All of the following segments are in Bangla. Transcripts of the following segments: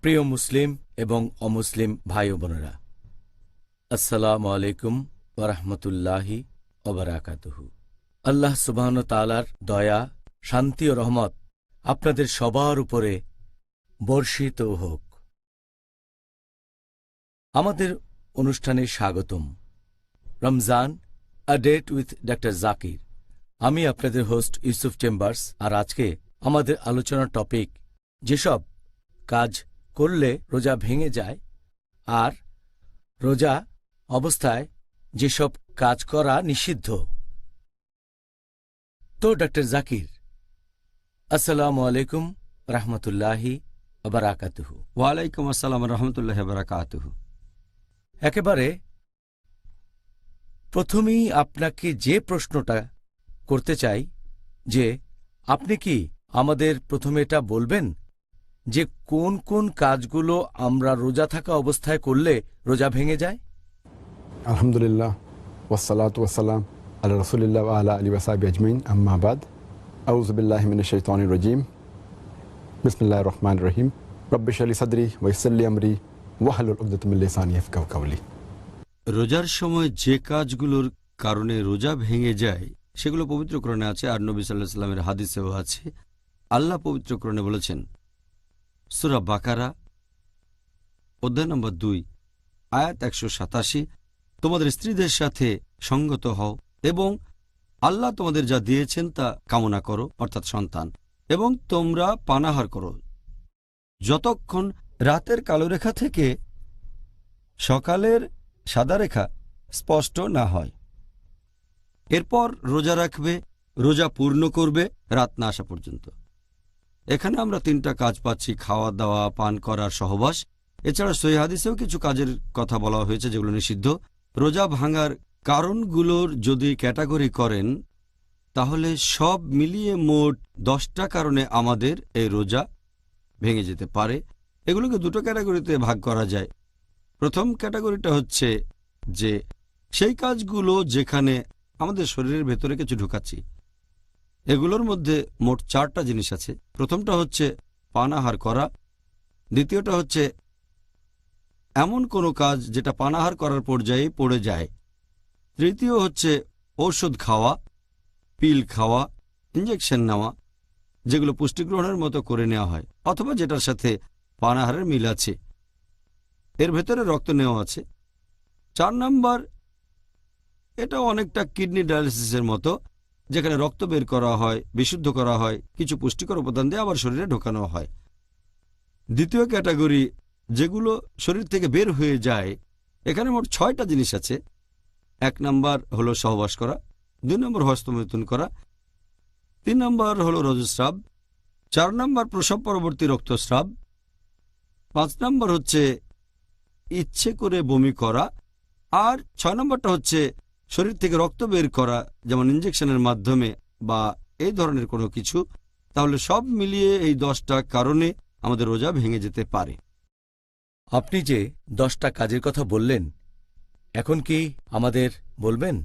প্রিয় মুসলিম এবং অমুসলিম ভাই ও বোনেরা, আসসালামু আলাইকুম ওয়া রাহমাতুল্লাহি ওয়া বারাকাতুহু। আল্লাহ সুবহানাহু ওয়া তাআলার দয়া, শান্তি ও রহমত আপনাদের সবার উপরে বর্ষিত হোক। আমাদের অনুষ্ঠানে স্বাগতম। Ramzan, a date with doctor Zakir. আমি আপনাদের হোস্ট ইউসুফ চেম্বার্স। আর আজকে আমাদের আলোচনার টপিক, যেসব কাজ করলে রোজা ভেঙে যায় আর রোজা অবস্থায় যেসব কাজ করা নিষিদ্ধ। তো ডক্টর জাকির, আসসালামু আলাইকুম রহমতুল্লাহি ওয়া বারাকাতুহু। ওয়ালাইকুম আসসালাম রহমতুল্লাহ বারাকাতুহু। একেবারে প্রথমেই আপনাকে যে প্রশ্নটা করতে চাই, যে আপনি কি আমাদের প্রথমে এটা বলবেন যে কোন কোন কাজগুলো আমরা রোজা থাকা অবস্থায় করলে রোজা ভেঙে যায়? আলহামদুলিল্লাহ, ওয়াসসালাতু ওয়াসসালাম আলা রাসূলিল্লাহ ওয়া আলা আলিহি ওয়া সাহবিহি আজমাইন, আম্মা বাদ। আউযু বিল্লাহি মিনাশ শাইতানির রাজীম। বিসমিল্লাহির রহমানির রহিম। রব্বি ইশরাহ লি সাদরি ওয়া ইয়াসসির লি আমরি ওয়াহলুল উকদাতাম মিন লিসানি ইয়াফকাহু কাওলি। রোজার সময় যে কাজগুলোর কারণে রোজা ভেঙে যায় সেগুলো পবিত্র কোরআনে আছে, আর নবী সাল্লাল্লাহু আলাইহি ওয়াসাল্লামের হাদিসেও আছে। আল্লাহ পবিত্র কোরআনে বলেছেন, সূরা বাকারা অধ্যায় নম্বর 2 আয়াত 187, তোমাদের স্ত্রীদের সাথে সঙ্গত হও এবং আল্লাহ তোমাদের যা দিয়েছেন তা কামনা করো, অর্থাৎ সন্তান, এবং তোমরা পানাহার করো যতক্ষণ রাতের কালো রেখা থেকে সকালের সাদা রেখা স্পষ্ট না হয়। এরপর রোজা রাখবে, রোজা পূর্ণ করবে রাত না আসা পর্যন্ত। এখানে আমরা 3টা কাজ পাচ্ছি: খাওয়া দাওয়া, পান করার সহবাস। এছাড়া সহিহ হাদিসেও কিছু কাজের কথা বলা হয়েছে যেগুলো নিষিদ্ধ। রোজা ভাঙার কারণগুলোর যদি ক্যাটাগরি করেন তাহলে সব মিলিয়ে মোট 10টা কারণে আমাদের এই রোজা ভেঙে যেতে পারে। এগুলোকে 2টো ক্যাটাগরিতে ভাগ করা যায়। প্রথম ক্যাটাগরিটা হচ্ছে যে সেই কাজগুলো যেখানে আমাদের শরীরের ভেতরে কিছু ঢুকাচ্ছি। এগুলোর মধ্যে মোট 4টা জিনিস আছে। প্রথমটা হচ্ছে পানাহার করা, দ্বিতীয়টা হচ্ছে এমন কোনো কাজ যেটা পানাহার করার পর্যায়ে পড়ে যায়, তৃতীয় হচ্ছে ঔষধ খাওয়া, পিল খাওয়া, ইঞ্জেকশন নেওয়া, যেগুলো পুষ্টি গ্রহণের মতো করে নেওয়া হয় অথবা যেটার সাথে পানাহারের মিল আছে, এর ভেতরে রক্ত নেওয়া আছে। 4 নম্বর, এটা অনেকটা কিডনি ডায়ালিসিসের মতো, যেখানে রক্ত বের করা হয়, বিশুদ্ধ করা হয়, কিছু পুষ্টিকর উপাদান দিয়ে আবার শরীরে ঢোকানো হয়। দ্বিতীয় ক্যাটাগরি, যেগুলো শরীর থেকে বের হয়ে যায়, এখানে মোট 6টা জিনিস আছে। 1 নম্বর হলো সহবাস করা, 2 নম্বর হস্তমৈথুন করা, 3 নম্বর হলো রজস্রাব, 4 নম্বর প্রসব পরবর্তী রক্তস্রাব, 5 নম্বর হচ্ছে ইচ্ছে করে বমি করা, আর 6 নম্বরটা হচ্ছে শরীর থেকে রক্ত বের করা, যেমন ইঞ্জেকশনের মাধ্যমে বা এই ধরনের কোনো কিছু। তাহলে সব মিলিয়ে এই 10টা কারণে আমাদের রোজা ভেঙে যেতে পারে। আপনি যে 10টা কাজের কথা বললেন, এখন কি আমাদের বলবেন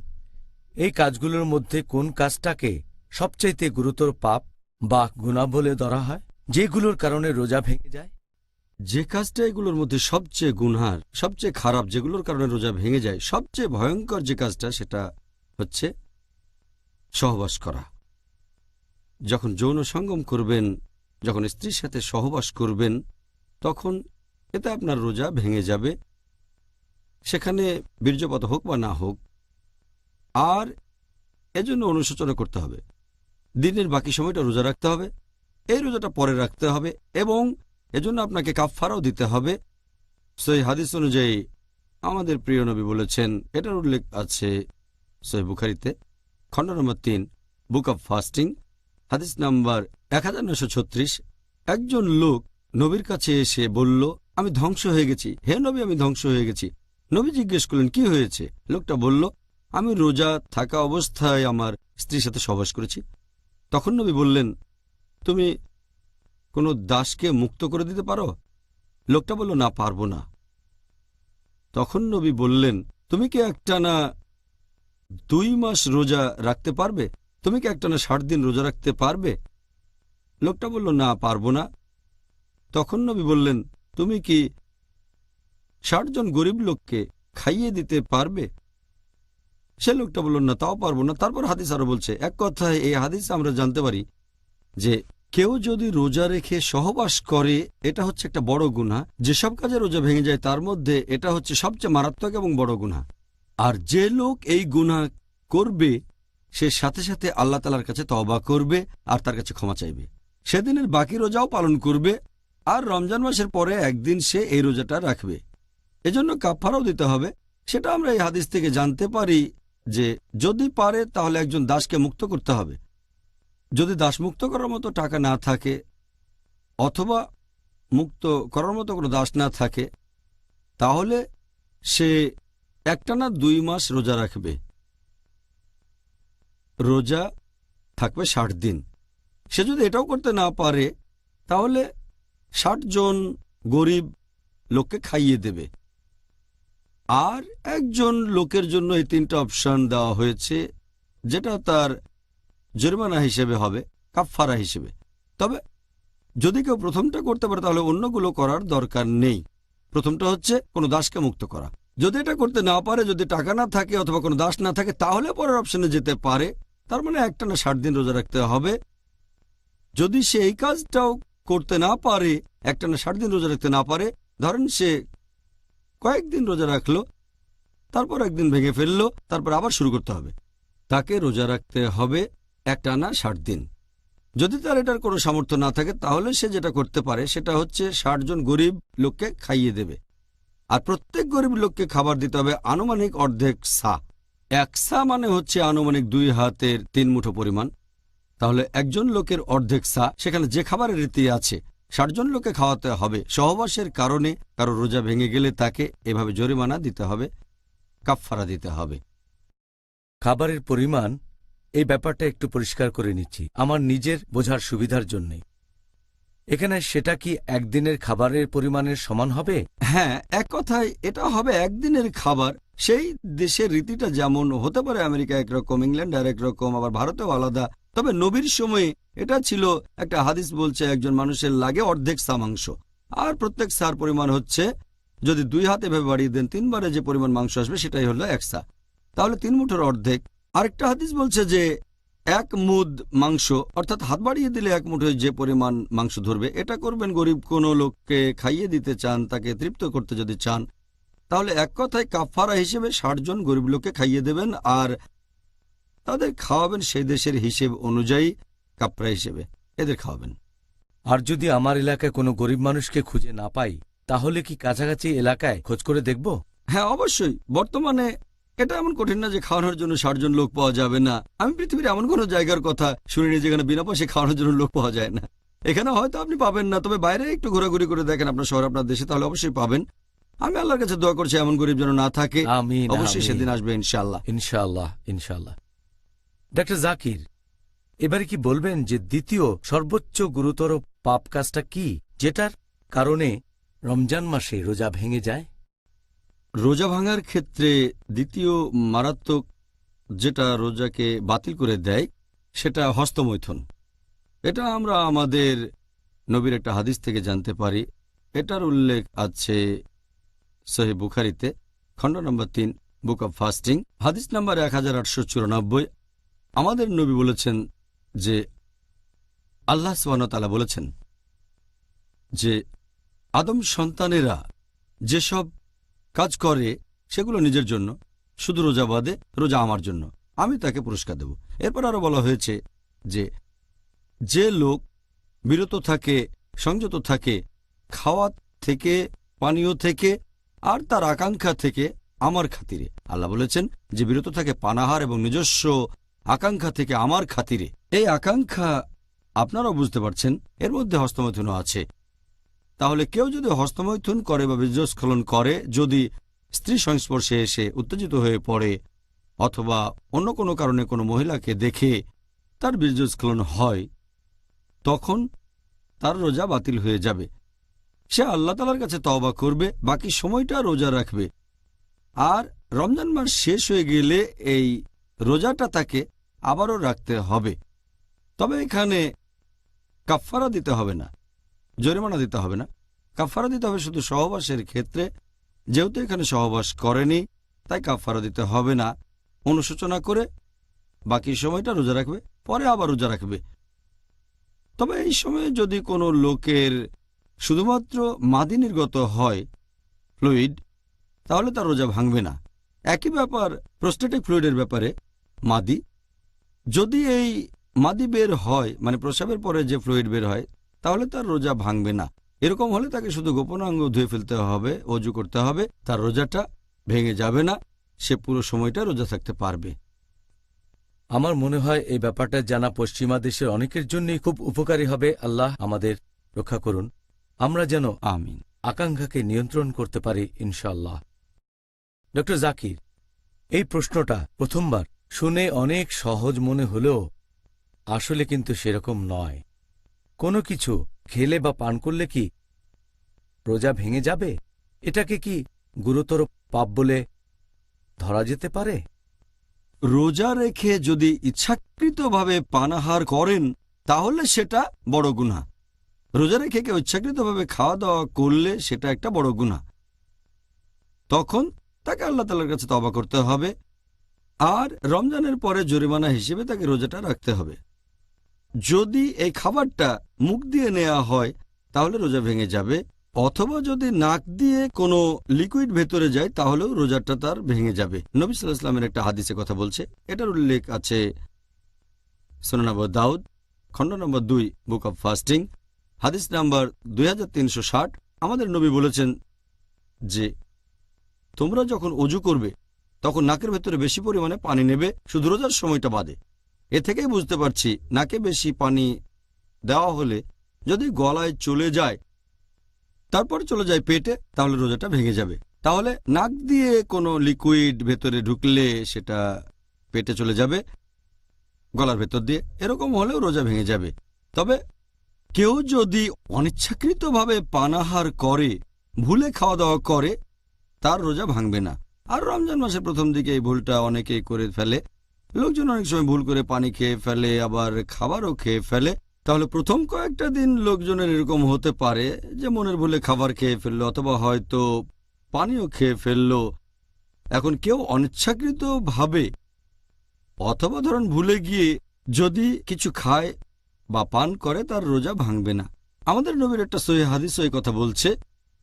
এই কাজগুলোর মধ্যে কোন কাজটাকে সবচাইতে গুরুতর পাপ বা গুনাহ বলে ধরা হয়, যেগুলোর কারণে রোজা ভেঙে যায়? যে কাজটা এগুলোর মধ্যে সবচেয়ে গুনহার, সবচেয়ে খারাপ, যেগুলোর কারণে রোজা ভেঙে যায়, সবচেয়ে ভয়ঙ্কর যে কাজটা, সেটা হচ্ছে সহবাস করা। যখন যৌন সঙ্গম করবেন, যখন স্ত্রীর সাথে সহবাস করবেন, তখন এতে আপনার রোজা ভেঙে যাবে, সেখানে বীর্যপাত হোক বা না হোক। আর এজন্য অনুশোচনা করতে হবে। দিনের বাকি সময়টা রোজা রাখতে হবে, এই রোজাটা পরে রাখতে হবে, এবং এজন্য আপনাকে কাফফারাও দিতে হবে। সহিহ হাদিস অনুযায়ী আমাদের প্রিয় নবী বলেছেন, এটার উল্লেখ আছে সহিহ বুখারীতে, খণ্ড নম্বর 3, বুক অব ফাস্টিং, হাদিস নাম্বার 1936। একজন লোক নবীর কাছে এসে বলল, আমি ধ্বংস হয়ে গেছি, হে নবী, আমি ধ্বংস হয়ে গেছি। নবী জিজ্ঞেস করলেন, কি হয়েছে? লোকটা বলল, আমি রোজা থাকা অবস্থায় আমার স্ত্রীর সাথে সহবাস করেছি। তখন নবী বললেন, তুমি কোনো দাসকে মুক্ত করে দিতে পারো? লোকটা বলল, না, পারবো না। তখন নবী বললেন, তুমি কি একটানা 2 মাস রোজা রাখতে পারবে? তুমি কি একটানা 60 দিন রোজা রাখতে পারবে? লোকটা বলল, না, পারবো না। তখন নবী বললেন, তুমি কি ৬০ জন গরিব লোককে খাইয়ে দিতে পারবে? সে লোকটা বলল, না, তাও পারবো না। তারপর হাদিস আরো বলছে, এক কথায় এই হাদিস আমরা জানতে পারি যে কেউ যদি রোজা রেখে সহবাস করে এটা হচ্ছে একটা বড় গুনাহ। যেসব কাজে রোজা ভেঙে যায় তার মধ্যে এটা হচ্ছে সবচেয়ে মারাত্মক এবং বড় গুনাহ। আর যে লোক এই গুনাহ করবে সে সাথে সাথে আল্লাহ তাআলার কাছে তওবা করবে আর তার কাছে ক্ষমা চাইবে। সেদিনের বাকি রোজাও পালন করবে আর রমজান মাসের পরে একদিন সে এই রোজাটা রাখবে। এজন্য কাফারাও দিতে হবে। সেটা আমরা এই হাদিস থেকে জানতে পারি যে যদি পারে তাহলে একজন দাসকে মুক্ত করতে হবে। যদি দাস মুক্ত করার মতো টাকা না থাকে অথবা মুক্ত করার মতো কোনো দাস না থাকে তাহলে সে একটানা ২ মাস রোজা রাখবে। রোজা থাকবে ৬০ দিন। সে যদি এটাও করতে না পারে তাহলে ৬০ জন গরিব লোককে খাইয়ে দেবে। আর একজন লোকের জন্য এই ৩টা অপশন দেওয়া হয়েছে, যেটা তার জরিমানা হিসেবে হবে, কাফফারা হিসেবে। তবে যদি কেউ প্রথমটা করতে পারে তাহলে অন্যগুলো করার দরকার নেই। প্রথমটা হচ্ছে কোনো দাসকে মুক্ত করা। যদি এটা করতে না পারে, যদি টাকা না থাকে অথবা কোনো দাস না থাকে, তাহলে পরের অপশনে যেতে পারে। তার মানে একটানা ৬০ দিন রোজা রাখতে হবে। যদি সে এই কাজটাও করতে না পারে, একটানা ৬০ দিন রোজা রাখতে না পারে, ধরেন সে কয়েকদিন রোজা রাখলো, তারপর একদিন ভেঙে ফেললো, তারপর আবার শুরু করতে হবে। তাকে রোজা রাখতে হবে একটানা ৬০ দিন। যদি তার এটার কোনো সামর্থ্য না থাকে তাহলে সে যেটা করতে পারে সেটা হচ্ছে ৬০ জন গরিব লোককে খাইয়ে দেবে। আর প্রত্যেক গরিব লোককে খাবার দিতে হবে আনুমানিক অর্ধেক সা। ১ সা মানে হচ্ছে আনুমানিক ২ হাতের ৩ মুঠো পরিমাণ। তাহলে একজন লোকের অর্ধেক সা, সেখানে যে খাবারের রীতি আছে ৬০ জন লোককে খাওয়াতে হবে। সহবাসের কারণে কারো রোজা ভেঙে গেলে তাকে এভাবে জরিমানা দিতে হবে, কাফফারা দিতে হবে। খাবারের পরিমাণ, এই ব্যাপারটা একটু পরিষ্কার করে নিচ্ছি আমার নিজের বোঝার সুবিধার জন্যে। এখানে সেটা কি একদিনের খাবারের পরিমাণের সমান হবে? হ্যাঁ, এক কথায় এটা হবে একদিনের খাবার। সেই দেশের রীতিটা যেমন হতে পারে, আমেরিকা একরকম, ইংল্যান্ড আর একরকম, আবার ভারতেও আলাদা। তবে নবীর সময়ে এটা ছিল, একটা হাদিস বলছে একজন মানুষের লাগে অর্ধেক সা মাংস। আর প্রত্যেক সার পরিমাণ হচ্ছে, যদি ২ হাত এভাবে বাড়িয়ে দেন ৩ বারে যে পরিমাণ মাংস আসবে সেটাই হলো ১ সা। তাহলে ৩ মুঠোর অর্ধেক। আরেকটা হাদিস বলছে যে ১ মুদ মাংস, অর্থাৎ হাত বাড়িয়ে দিলে ১ মুঠোয় যে পরিমাণ মাংস ধরবে, এটা করবেন গরিব কোনো লোককে খাইয়ে দিতে চান, তাকে তৃপ্ত করতে যদি চান। তাহলে এক কথায় কাফফারা হিসেবে ৬০ জন গরিব লোককে খাইয়ে দেবেন আর তাদের খাওয়াবেন সেই দেশের হিসেব অনুযায়ী, কাফফারা হিসেবে এদের খাওয়াবেন। আর যদি আমার এলাকায় কোনো গরিব মানুষকে খুঁজে না পাই তাহলে কি কাছাকাছি এলাকায় খোঁজ করে দেখব? হ্যাঁ, অবশ্যই। বর্তমানে এটা এমন কঠিন না যে খাওয়ানোর জন্য ৬০ জন লোক পাওয়া যাবে না। আমি পৃথিবীর এমন কোনো জায়গার কথা শুনিনি যেখানে বিনা পয়সায় খাওয়ানোর জন্য লোক পাওয়া যায় না। এখানে হয়তো আপনি পাবেন না, তবে বাইরে একটু ঘোরাঘুরি করে দেখেন আপনার শহর, আপনার দেশে, তাহলে অবশ্যই পাবেন। আমি আল্লাহর কাছে দোয়া করছি এমন গরিব যেন না থাকে। আমিন, অবশ্যই আমিন। সেদিন আসবে ইনশাআল্লাহ। ইনশাআল্লাহ, ইনশাআল্লাহ। ডাক্তার জাকির, এবারে কি বলবেন যে দ্বিতীয় সর্বোচ্চ গুরুতর পাপ কাজটা কি, যেটার কারণে রমজান মাসে রোজা ভেঙে যায়? রোজা ভাঙার ক্ষেত্রে দ্বিতীয় মারাত্মক যেটা রোজাকে বাতিল করে দেয় সেটা হস্তমৈথুন। এটা আমরা আমাদের নবীর একটা হাদিস থেকে জানতে পারি। এটার উল্লেখ আছে সহিহ বুখারীতে, খণ্ড নম্বর ৩, বুক অব ফাস্টিং, হাদিস নম্বর 1894। আমাদের নবী বলেছেন যে আল্লাহ সুবহানাহু ওয়া তাআলা বলেছেন যে আদম সন্তানেরা যেসব কাজ করে সেগুলো নিজের জন্য, শুধু রোজা বাদে, রোজা আমার জন্য, আমি তাকে পুরস্কার দেব। এরপর আরো বলা হয়েছে যে যে লোক বিরত থাকে, সংযত থাকে খাওয়া থেকে, পানীয় থেকে আর তার আকাঙ্ক্ষা থেকে আমার খাতিরে, আল্লাহ বলেছেন যে বিরত থাকে পানাহার এবং নিজস্ব আকাঙ্ক্ষা থেকে আমার খাতিরে। এই আকাঙ্ক্ষা আপনারাও বুঝতে পারছেন, এর মধ্যে হস্তমৈথুনও আছে। তাহলে কেউ যদি হস্তমৈথুন করে বা বীর্যস্খলন করে, যদি স্ত্রী সংস্পর্শে এসে উত্তেজিত হয়ে পড়ে অথবা অন্য কোনো কারণে কোনো মহিলাকে দেখে তার বীর্যস্খলন হয়, তখন তার রোজা বাতিল হয়ে যাবে। সে আল্লাহ তাআলার কাছে তওবা করবে, বাকি সময়টা রোজা রাখবে। আর রমজান মাস শেষ হয়ে গেলে এই রোজাটা তাকে আবারও রাখতে হবে। তবে এখানে কাফফারা দিতে হবে না, জরিমানা দিতে হবে না। কাফারা দিতে হবে শুধু সহবাসের ক্ষেত্রে। যেহেতু এখানে সহবাস করেনি, তাই কাফারা দিতে হবে না। অনুশোচনা করে বাকি সময়টা রোজা রাখবে, পরে আবার রোজা রাখবে। তবে এই সময়ে যদি কোনো লোকের শুধুমাত্র মাদি নির্গত হয়, ফ্লুইড, তাহলে তার রোজা ভাঙবে না। একই ব্যাপার প্রোস্টেটিক ফ্লুইডের ব্যাপারে। মাদি, যদি এই মাদি বের হয়, মানে প্রস্রাবের পরে যে ফ্লুইড বের হয়, তাহলে তার রোজা ভাঙবে না। এরকম হলে তাকে শুধু গোপনাঙ্গ ধুয়ে ফেলতে হবে, অজু করতে হবে, তার রোজাটা ভেঙে যাবে না, সে পুরো সময়টা রোজা থাকতে পারবে। আমার মনে হয় এই ব্যাপারটা জানা পশ্চিমা দেশের অনেকের জন্যই খুব উপকারী হবে। আল্লাহ আমাদের রক্ষা করুন, আমরা যেন আমিন। আকাঙ্ক্ষাকে নিয়ন্ত্রণ করতে পারি ইনশাআল্লাহ। ডক্টর জাকির, এই প্রশ্নটা প্রথমবার শুনে অনেক সহজ মনে হলেও আসলে কিন্তু সেরকম নয়। কোনো কিছু খেলে বা পান করলে কি রোজা ভেঙে যাবে? এটাকে কি গুরুতর পাপ বলে ধরা যেতে পারে? রোজা রেখে যদি ইচ্ছাকৃতভাবে পানাহার করেন, তাহলে সেটা বড় গুনাহ। রোজা রেখে কেউ ইচ্ছাকৃতভাবে খাওয়া দাওয়া করলে সেটা একটা বড় গুনাহ। তখন তাকে আল্লাহ তাআলার কাছে তওবা করতে হবে, আর রমজানের পরে জরিমানা হিসেবে তাকে রোজাটা রাখতে হবে। যদি এই খাবারটা মুখ দিয়ে নেওয়া হয়, তাহলে রোজা ভেঙে যাবে, অথবা যদি নাক দিয়ে কোনো লিকুইড ভেতরে যায়, তাহলেও রোজাটা তার ভেঙে যাবে। নবী সাল্লাল্লাহু আলাইহি ওয়াসাল্লামের একটা হাদিসে কথা বলছে, এটার উল্লেখ আছে সুনান আবু দাউদ, খণ্ড নম্বর 2, বুক অব ফাস্টিং, হাদিস নাম্বার 2360। আমাদের নবী বলেছেন যে তোমরা যখন অজু করবে তখন নাকের ভেতরে বেশি পরিমাণে পানি নেবে, শুধু রোজার সময়টা বাদে। এ থেকেই বুঝতে পারছি নাকে বেশি পানি দেওয়া হলে যদি গলায় চলে যায়, তারপর চলে যায় পেটে, তাহলে রোজাটা ভেঙে যাবে। তাহলে নাক দিয়ে কোনো লিকুইড ভেতরে ঢুকলে সেটা পেটে চলে যাবে, গলার ভেতর দিয়ে, এরকম হলেও রোজা ভেঙে যাবে। তবে কেউ যদি অনিচ্ছাকৃতভাবে পানাহার করে, ভুলে খাওয়া দাওয়া করে, তার রোজা ভাঙবে না। আর রমজান মাসের প্রথম দিকে এই ভুলটা অনেকেই করে ফেলে। লোকজন অনেক সময় ভুল করে পানি খেয়ে ফেলে, আবার খাবারও খেয়ে ফেলে। তাহলে প্রথম কয়েকটা দিন লোকজনের এরকম হতে পারে যে মনের ভুলে খাবার খেয়ে ফেললো, অথবা হয়তো পানিও খেয়ে ফেললো। এখন কেউ অনিচ্ছাকৃতভাবে অথবা ধরুন ভুলে গিয়ে যদি কিছু খায় বা পান করে, তার রোজা ভাঙবে না। আমাদের নবীর একটা সহিহ হাদিস এই কথা বলছে,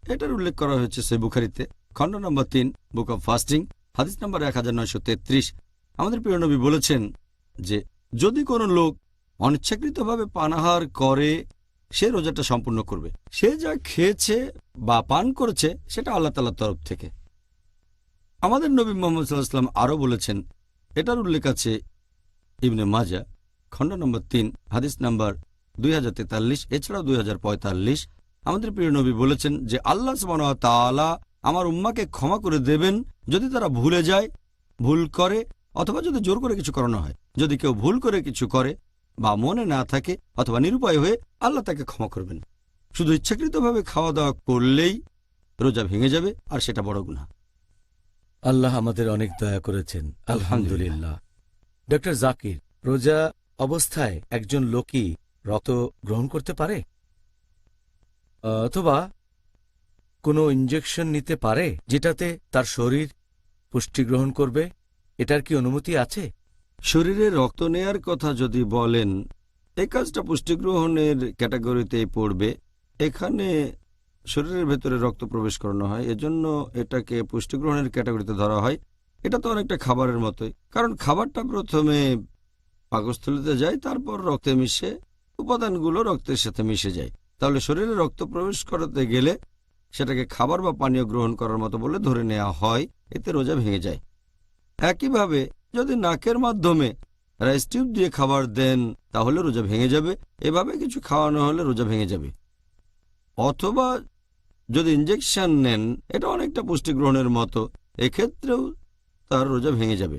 এটার উল্লেখ করা হয়েছে সহিহ বুখারীতে, খণ্ড নম্বর 3, বুক অব ফাস্টিং, হাদিস নম্বর 1933। আমাদের প্রিয় নবী বলেছেন যে যদি কোনো লোক অনিচ্ছাকৃতভাবে পানাহার করে, সে রোজাটা সম্পূর্ণ করবে। সে যা খেয়েছে বা পান করেছে সেটা আল্লাহ তাআলার তরফ থেকে। আমাদের নবী মুহাম্মদ সাল্লাল্লাহু আলাইহি ওয়াসাল্লাম আরও বলেছেন, এটার উল্লেখ আছে ইবনে মাজাহ, খণ্ড নম্বর 3, হাদিস নাম্বার 2043, এছাড়াও 2045। আমাদের প্রিয় নবী বলেছেন যে আল্লাহ সুবহানাহু ওয়া তাআলা আমার উম্মাকে ক্ষমা করে দেবেন যদি তারা ভুলে যায়, ভুল করে, অথবা যদি জোর করে কিছু করানো হয়। যদি কেউ ভুল করে কিছু করে বা মনে না থাকে অথবা নিরুপায় হয়ে, আল্লাহ তাকে ক্ষমা করবেন। শুধু ইচ্ছাকৃতভাবে খাওয়া দাওয়া করলেই রোজা ভেঙে যাবে, আর সেটা বড় গুনাহ। আল্লাহ আমাদের অনেক দয়া করেছেন, আলহামদুলিল্লাহ। ডক্টর জাকির, রোজা অবস্থায় একজন লোকই রক্ত গ্রহণ করতে পারে অথবা কোনো ইনজেকশন নিতে পারে যেটাতে তার শরীর পুষ্টি গ্রহণ করবে? এটার কি অনুমতি আছে? শরীরে রক্ত নেয়ার কথা যদি বলেন, এই কাজটা পুষ্টিগ্রহণের ক্যাটাগরিতেই পড়বে। এখানে শরীরের ভেতরে রক্ত প্রবেশ করানো হয়, এজন্য এটাকে পুষ্টিগ্রহণের ক্যাটাগরিতে ধরা হয়। এটা তো অনেকটা খাবারের মতোই, কারণ খাবারটা প্রথমে পাকস্থলীতে যায়, তারপর রক্তে মিশে উপাদানগুলো রক্তের সাথে মিশে যায়। তাহলে শরীরে রক্ত প্রবেশ করাতে গেলে সেটাকে খাবার বা পানীয় গ্রহণ করার মতো বলে ধরে নেওয়া হয়, এতে রোজা ভেঙে যায়। একইভাবে যদি নাকের মাধ্যমে রাইস টিউব দিয়ে খাবার দেন, তাহলে রোজা ভেঙে যাবে। এভাবে কিছু খাওয়ানো হলে রোজা ভেঙে যাবে। অথবা যদি ইনজেকশন নেন, এটা অনেকটা পুষ্টি গ্রহণের মতো, এক্ষেত্রেও তার রোজা ভেঙে যাবে।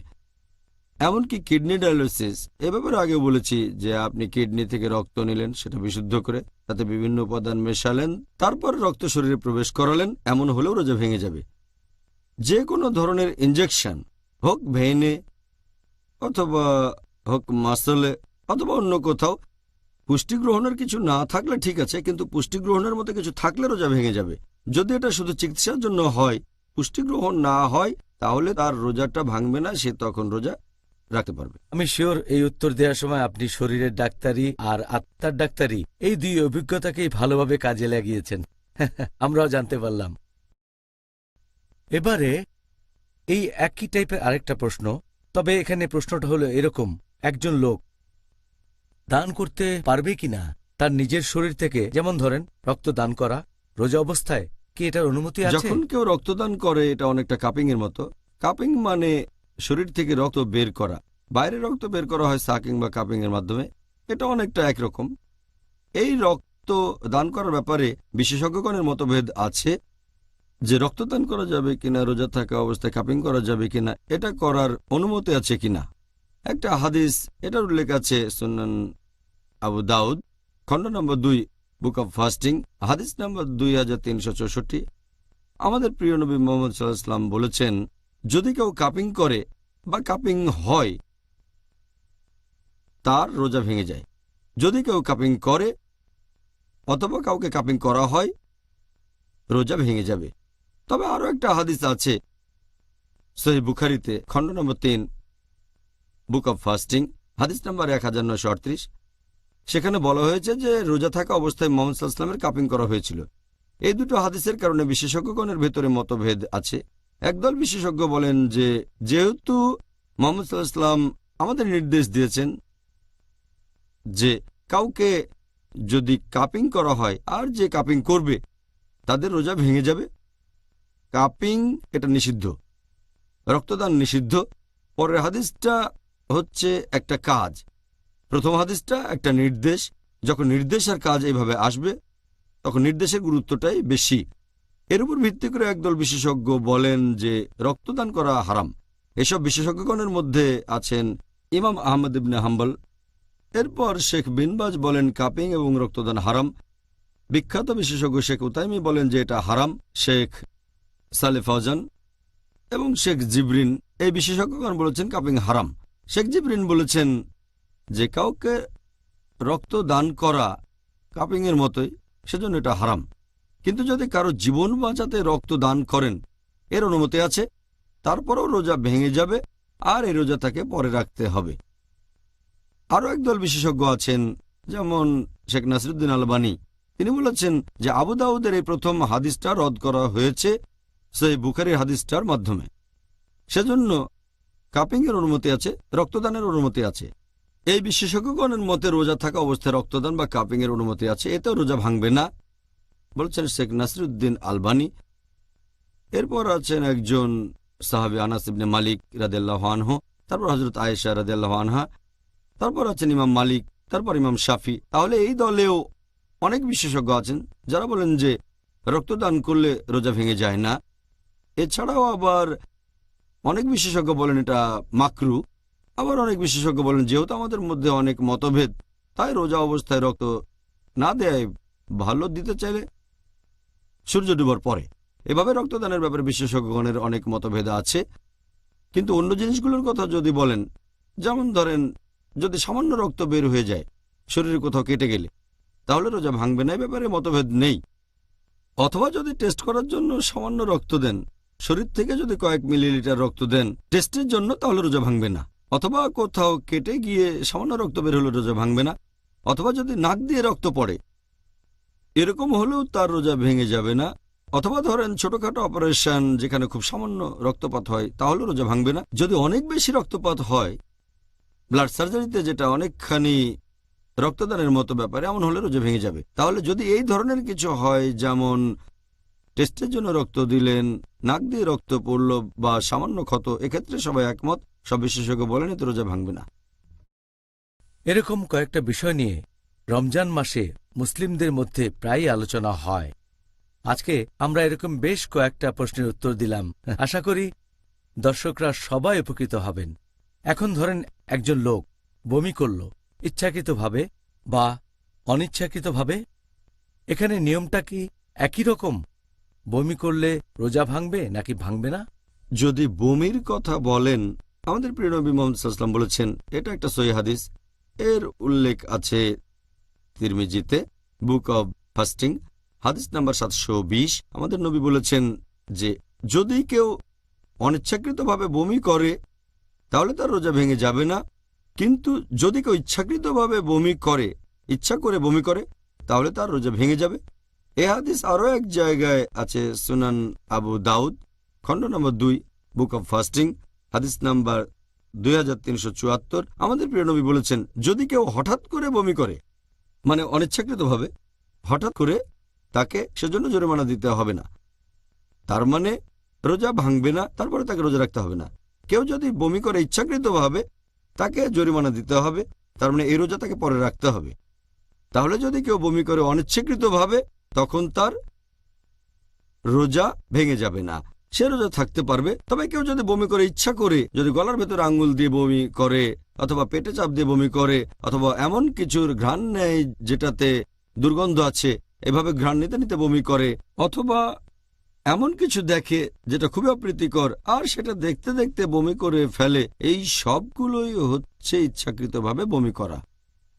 এমনকি কিডনি ডায়ালিসিস, এ ব্যাপারে আগে বলেছি যে আপনি কিডনি থেকে রক্ত নিলেন, সেটা বিশুদ্ধ করে তাতে বিভিন্ন উপাদান মেশালেন, তারপর রক্ত শরীরে প্রবেশ করালেন, এমন হলেও রোজা ভেঙে যাবে। যে কোনো ধরনের ইনজেকশন, হোক ভেইনে অথবা হোক মাসলে অথবা অন্য কোথাও, পুষ্টি গ্রহণের কিছু না থাকলে ঠিক আছে, কিন্তু পুষ্টি গ্রহণের মতো কিছু থাকলে রোজা ভেঙে যাবে। যদি এটা শুধু চিকিৎসার জন্য হয়, পুষ্টি গ্রহণ না হয়, তাহলে তার রোজাটা ভাঙবে না, সে তখন রোজা রাখতে পারবে। আমি শিওর এই উত্তর দেওয়ার সময় আপনি শরীরের ডাক্তারি আর আত্মার ডাক্তারি এই দুই অভিজ্ঞতাকেই ভালোভাবে কাজে লাগিয়েছেন। আমরাও জানতে পারলাম। এবারে এই একই টাইপের আরেকটা প্রশ্ন, তবে এখানে প্রশ্নটা হলো এরকম, একজন লোক দান করতে পারবে কিনা তার নিজের শরীর থেকে, যেমন ধরেন রক্ত দান করা, রোজা অবস্থায় কি এটার অনুমতি আছে? যখন কেউ রক্তদান করে এটা অনেকটা কাপিং এর মতো। কাপিং মানে শরীর থেকে রক্ত বের করা, বাইরে রক্ত বের করা হয় সাকিং বা কাপিং এর মাধ্যমে। এটা অনেকটা একরকম। এই রক্ত দান করার ব্যাপারে বিশেষজ্ঞগণের মতভেদ আছে যে রক্তদান করা যাবে কিনা, রোজা থাকা অবস্থায় কাপিং করা যাবে কিনা, এটা করার অনুমতি আছে কিনা। একটা হাদিস এটার উল্লেখ আছে সুনান আবু দাউদ খণ্ড নম্বর 2 বুক অব ফাস্টিং, হাদিস নম্বর 2364। আমাদের প্রিয় নবী মুহাম্মদ সাল্লাল্লাহু আলাইহি ওয়াসাল্লাম বলেছেন, যদি কেউ কাপিং করে বা কাপিং হয় তার রোজা ভেঙে যায়। যদি কেউ কাপিং করে অথবা কাউকে কাপিং করা হয়, রোজা ভেঙে যাবে। তবে আরও একটা হাদিস আছে সহিহ বুখারীতে খণ্ড নম্বর 3 বুক অব ফাস্টিং, হাদিস নম্বর 1938। সেখানে বলা হয়েছে যে রোজা থাকা অবস্থায় মুহাম্মদ সাল্লাল্লাহু আলাইহি ওয়াসাল্লামের কাপিং করা হয়েছিল। এই দুটো হাদিসের কারণে বিশেষজ্ঞগণের ভেতরে মতভেদ আছে। একদল বিশেষজ্ঞ বলেন যে যেহেতু মুহাম্মদ সাল্লাল্লাহু আলাইহি ওয়াসাল্লাম আমাদের নির্দেশ দিয়েছেন যে কাউকে যদি কাপিং করা হয় আর যে কাপিং করবে তাদের রোজা ভেঙে যাবে। কাপিং এটা নিষিদ্ধ, রক্তদান নিষিদ্ধ। পরের হাদিসটা হচ্ছে একটা কাজ, প্রথম হাদিসটা একটা নির্দেশ। যখন নির্দেশ আর কাজ এইভাবে আসবে তখন নির্দেশের গুরুত্বটাই বেশি। এর উপর ভিত্তি করে একদল বিশেষজ্ঞ বলেন যে রক্তদান করা হারাম। এসব বিশেষজ্ঞগণের মধ্যে আছেন ইমাম আহমদ ইবনে হাম্বল। এরপর শেখ বিন বাজ বলেন কাপিং এবং রক্তদান হারাম। বিখ্যাত বিশেষজ্ঞ শেখ উতাইমি বলেন যে এটা হারাম। শেখ সালে ফৌজান এবং শেখ জিবরিন এই বিশেষজ্ঞগণ বলেছেন কাপিং হারাম। শেখ জিবরিন বলেছেন যে কাউকে রক্ত দান করা কাপিংয়ের মতোই, সেজন্য এটা হারাম। কিন্তু যদি কারো জীবন বাঁচাতে রক্ত দান করেন এর অনুমতি আছে, তারপরেও রোজা ভেঙে যাবে আর এই রোজা তাকে পরে রাখতে হবে। আরও একদল বিশেষজ্ঞ আছেন যেমন শেখ নাসিরুদ্দিন আলবানী। তিনি বলেছেন যে আবু দাউদের এই প্রথম হাদিসটা রদ করা হয়েছে সহিহ বুখারীর হাদিসটার মাধ্যমে, সেজন্য কাপিংয়ের অনুমতি আছে, রক্তদানের অনুমতি আছে। এই বিশেষজ্ঞগণের মতে রোজা থাকা অবস্থায় রক্তদান বা কাপিংয়ের অনুমতি আছে, এতেও রোজা ভাঙবে না, বলছেন শেখ নাসিরুদ্দিন আলবানী। এরপর আছেন একজন সাহাবী আনাস ইবনে মালিক রাদিয়াল্লাহু আনহু, তারপর হযরত আয়েশা রাদিয়াল্লাহু আনহা, তারপর আছেন ইমাম মালিক, তারপর ইমাম শাফি। তাহলে এই দলেও অনেক বিশেষজ্ঞ আছেন যারা বলেন যে রক্তদান করলে রোজা ভেঙে যায় না। এছাড়াও আবার অনেক বিশেষজ্ঞ বলেন এটা মাকরু। আবার অনেক বিশেষজ্ঞ বলেন যেহেতু আমাদের মধ্যে অনেক মতভেদ, তাই রোজা অবস্থায় রক্ত না দেয় ভালো, দিতে চাইলে সূর্য ডুবার পরে। এভাবে রক্তদানের ব্যাপারে বিশেষজ্ঞগণের অনেক মতভেদ আছে। কিন্তু অন্য জিনিসগুলোর কথা যদি বলেন, যেমন ধরেন যদি সামান্য রক্ত বের হয়ে যায় শরীরে কোথাও কেটে গেলে, তাহলে রোজা ভাঙবে না, এ ব্যাপারে মতভেদ নেই। অথবা যদি টেস্ট করার জন্য সামান্য রক্ত দেন, শরীর থেকে যদি কয়েক মিলিলিটার রক্ত দেন টেস্টের জন্য, তাহলে রোজা ভাঙবে না। অথবা কোথাও কেটে গিয়ে সামান্য রক্ত বের হলে রোজা ভাঙবে না। অথবা যদি নাক দিয়ে রক্ত পড়ে, এরকম হলেও তার রোজা ভেঙে যাবে না। অথবা ধরেন ছোটখাটো অপারেশন যেখানে খুব সামান্য রক্তপাত হয়, তাহলে রোজা ভাঙবে না। যদি অনেক বেশি রক্তপাত হয়, ব্লাড সার্জারিতে যেটা অনেকখানি রক্তদানের মতো ব্যাপারে, এমন হলে রোজা ভেঙে যাবে। তাহলে যদি এই ধরনের কিছু হয়, যেমন টেস্টের জন্য রক্ত দিলেন, নাক দিয়ে রক্ত পড়ল বা সামান্য ক্ষত, এক্ষেত্রে সবাই একমত, সব বিশেষজ্ঞ বলেন এতে রোজা ভাঙবে না। এরকম কয়েকটা বিষয় নিয়ে রমজান মাসে মুসলিমদের মধ্যে প্রায়ই আলোচনা হয়। আজকে আমরা এরকম বেশ কয়েকটা প্রশ্নের উত্তর দিলাম। আশা করি দর্শকরা সবাই উপকৃত হবেন। এখন ধরেন একজন লোক বমি করল ইচ্ছাকৃতভাবে বা অনিচ্ছাকৃতভাবে, এখানে নিয়মটা কি একই রকম? বমি করলে রোজা ভাঙবে নাকি ভাঙবে না? যদি বমির কথা বলেন, আমাদের প্রিয় নবী মুহাম্মদ সাল্লাল্লাহু আলাইহি ওয়াসাল্লাম বলেছেন, এটা একটা সহিহ হাদিস, এর উল্লেখ আছে তিরমিজিতে বুক অব ফাস্টিং হাদিস নাম্বার 720 আমাদের নবী বলেছেন যে যদি কেউ অনিচ্ছাকৃতভাবে বমি করে তাহলে তার রোজা ভেঙে যাবে না, কিন্তু যদি কেউ ইচ্ছাকৃতভাবে বমি করে, ইচ্ছা করে বমি করে, তাহলে তার রোজা ভেঙে যাবে। এ হাদিস আরও এক জায়গায় আছে সুনান আবু দাউদ খণ্ড নম্বর 2 বুক অব ফাস্টিং হাদিস নাম্বার 2374 আমাদের প্রিয় নবী বলেছেন যদি কেউ হঠাৎ করে বমি করে, মানে অনিচ্ছাকৃতভাবে হঠাৎ করে, তাকে সেজন্য জরিমানা দিতে হবে না, তার মানে রোজা ভাঙবে না, তারপরে তাকে রোজা রাখতে হবে না। কেউ যদি বমি করে ইচ্ছাকৃতভাবে, তাকে জরিমানা দিতে হবে, তার মানে এই রোজা তাকে পরে রাখতে হবে। তাহলে যদি কেউ বমি করে অনিচ্ছাকৃতভাবে, তখন তার রোজা ভেঙে যাবে না, সে রোজা থাকতে পারবে। তবে কেউ যদি বমি করে ইচ্ছা করে, যদি গলার ভেতরে আঙ্গুল দিয়ে বমি করে, অথবা পেটে চাপ দিয়ে বমি করে, অথবা এমন কিছুর ঘ্রাণ নেয় যেটাতে দুর্গন্ধ আছে, এভাবে ঘ্রাণ নিতে নিতে বমি করে, অথবা এমন কিছু দেখে যেটা খুবই অপ্রীতিকর আর সেটা দেখতে দেখতে বমি করে ফেলে, এই সবগুলোই হচ্ছে ইচ্ছাকৃতভাবে বমি করা।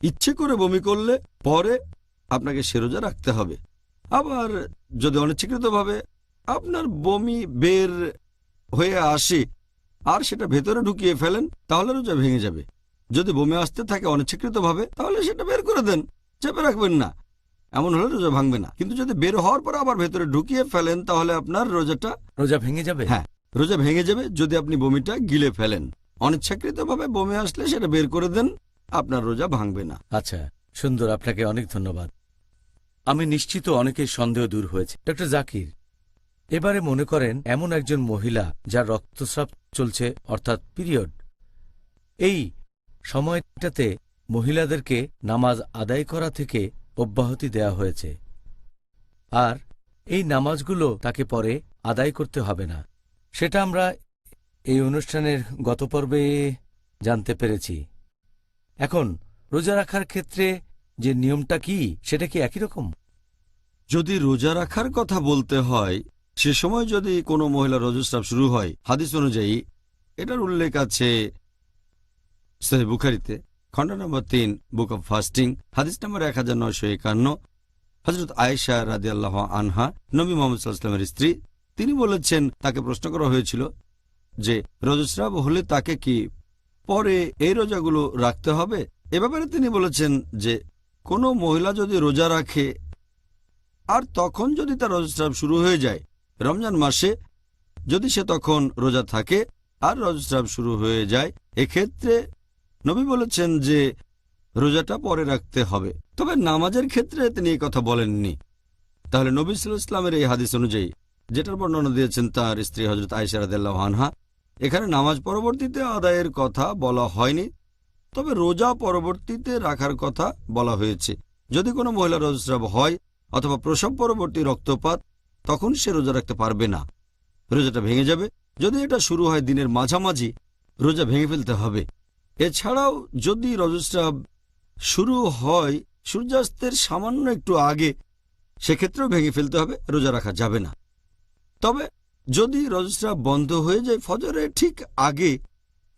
ইচ্ছে করে বমি করলে পরে আপনাকে সে রোজা রাখতে হবে। আবার যদি অনিচ্ছাকৃতভাবে আপনার বমি বের হয়ে আসে আর সেটা ভেতরে ঢুকিয়ে ফেলেন, তাহলে রোজা ভেঙে যাবে। যদি বমি আসতে থাকে অনিচ্ছাকৃতভাবে, তাহলে সেটা বের করে দেন, চেপে রাখবেন না, এমন হলে রোজা ভাঙবে না। কিন্তু যদি বের হওয়ার পর আবার ভেতরে ঢুকিয়ে ফেলেন, তাহলে আপনার রোজা ভেঙে যাবে। হ্যাঁ, রোজা ভেঙে যাবে যদি আপনি বমিটা গিলে ফেলেন। অনিচ্ছাকৃতভাবে বমি আসলে সেটা বের করে দেন, আপনার রোজা ভাঙবে না। আচ্ছা, সুন্দর, আপনাকে অনেক ধন্যবাদ। আমি নিশ্চিত অনেকের সন্দেহ দূর হয়েছে। ডক্টর জাকির, এবারে মনে করেন এমন একজন মহিলা যার রক্তস্রাব চলছে, অর্থাৎ পিরিয়ড, এই সময়টাতে মহিলাদেরকে নামাজ আদায় করা থেকে অব্যাহতি দেয়া হয়েছে, আর এই নামাজগুলো তাকে পরে আদায় করতে হবে না। সেটা আমরা এই অনুষ্ঠানের গত পর্বে জানতে পেরেছি। এখন রোজা রাখার ক্ষেত্রে যে নিয়মটা কি, সেটা কি একই রকম? যদি রোজা রাখার কথা বলতে হয়, সে সময় যদি কোনো মহিলার রজস্রাব শুরু হয়, হাদিস অনুযায়ী এটার উল্লেখ আছে সহিহ বুখারীতে খণ্ড নম্বর 3 বুক অব ফাস্টিং হাদিস নম্বর 1951। হযরত আয়েশা রাদিয়াল্লাহু আনহা, নবী মুহাম্মদ সাল্লাল্লাহু আলাইহি ওয়াসাল্লামের স্ত্রী, তিনি বলেছেন, তাকে প্রশ্ন করা হয়েছিল যে রজস্রাব হলে তাকে কি পরে এই রোজাগুলো রাখতে হবে। এ ব্যাপারে তিনি বলেছেন যে কোনো মহিলা যদি রোজা রাখে আর তখন যদি তার রজস্রাব শুরু হয়ে যায় রমজান মাসে, যদি সে তখন রোজা থাকে আর রজস্রাব শুরু হয়ে যায়, এক্ষেত্রে নবী বলেছেন যে রোজাটা পরে রাখতে হবে। তবে নামাজের ক্ষেত্রে তিনি এই কথা বলেননি। তাহলে নবী সাল্লাল্লাহু আলাইহি ওয়াসাল্লামের এই হাদিস অনুযায়ী, যেটার বর্ণনা দিয়েছেন তার স্ত্রী হযরত আয়েশা রাদিয়াল্লাহু আনহা, এখানে নামাজ পরবর্তীতে আদায়ের কথা বলা হয়নি, তবে রোজা পরবর্তীতে রাখার কথা বলা হয়েছে। যদি কোনো মহিলার রজস্রাব হয় অথবা প্রসব পরবর্তী রক্তপাত, তখন সে রোজা রাখতে পারবে না, রোজাটা ভেঙে যাবে। যদি এটা শুরু হয় দিনের মাঝামাঝি, রোজা ভেঙে ফেলতে হবে। এছাড়াও যদি রজস্রাব শুরু হয় সূর্যাস্তের সামান্য একটু আগে, সেক্ষেত্রেও ভেঙে ফেলতে হবে, রোজা রাখা যাবে না। তবে যদি রজস্রাব বন্ধ হয়ে যায় ফজরের ঠিক আগে,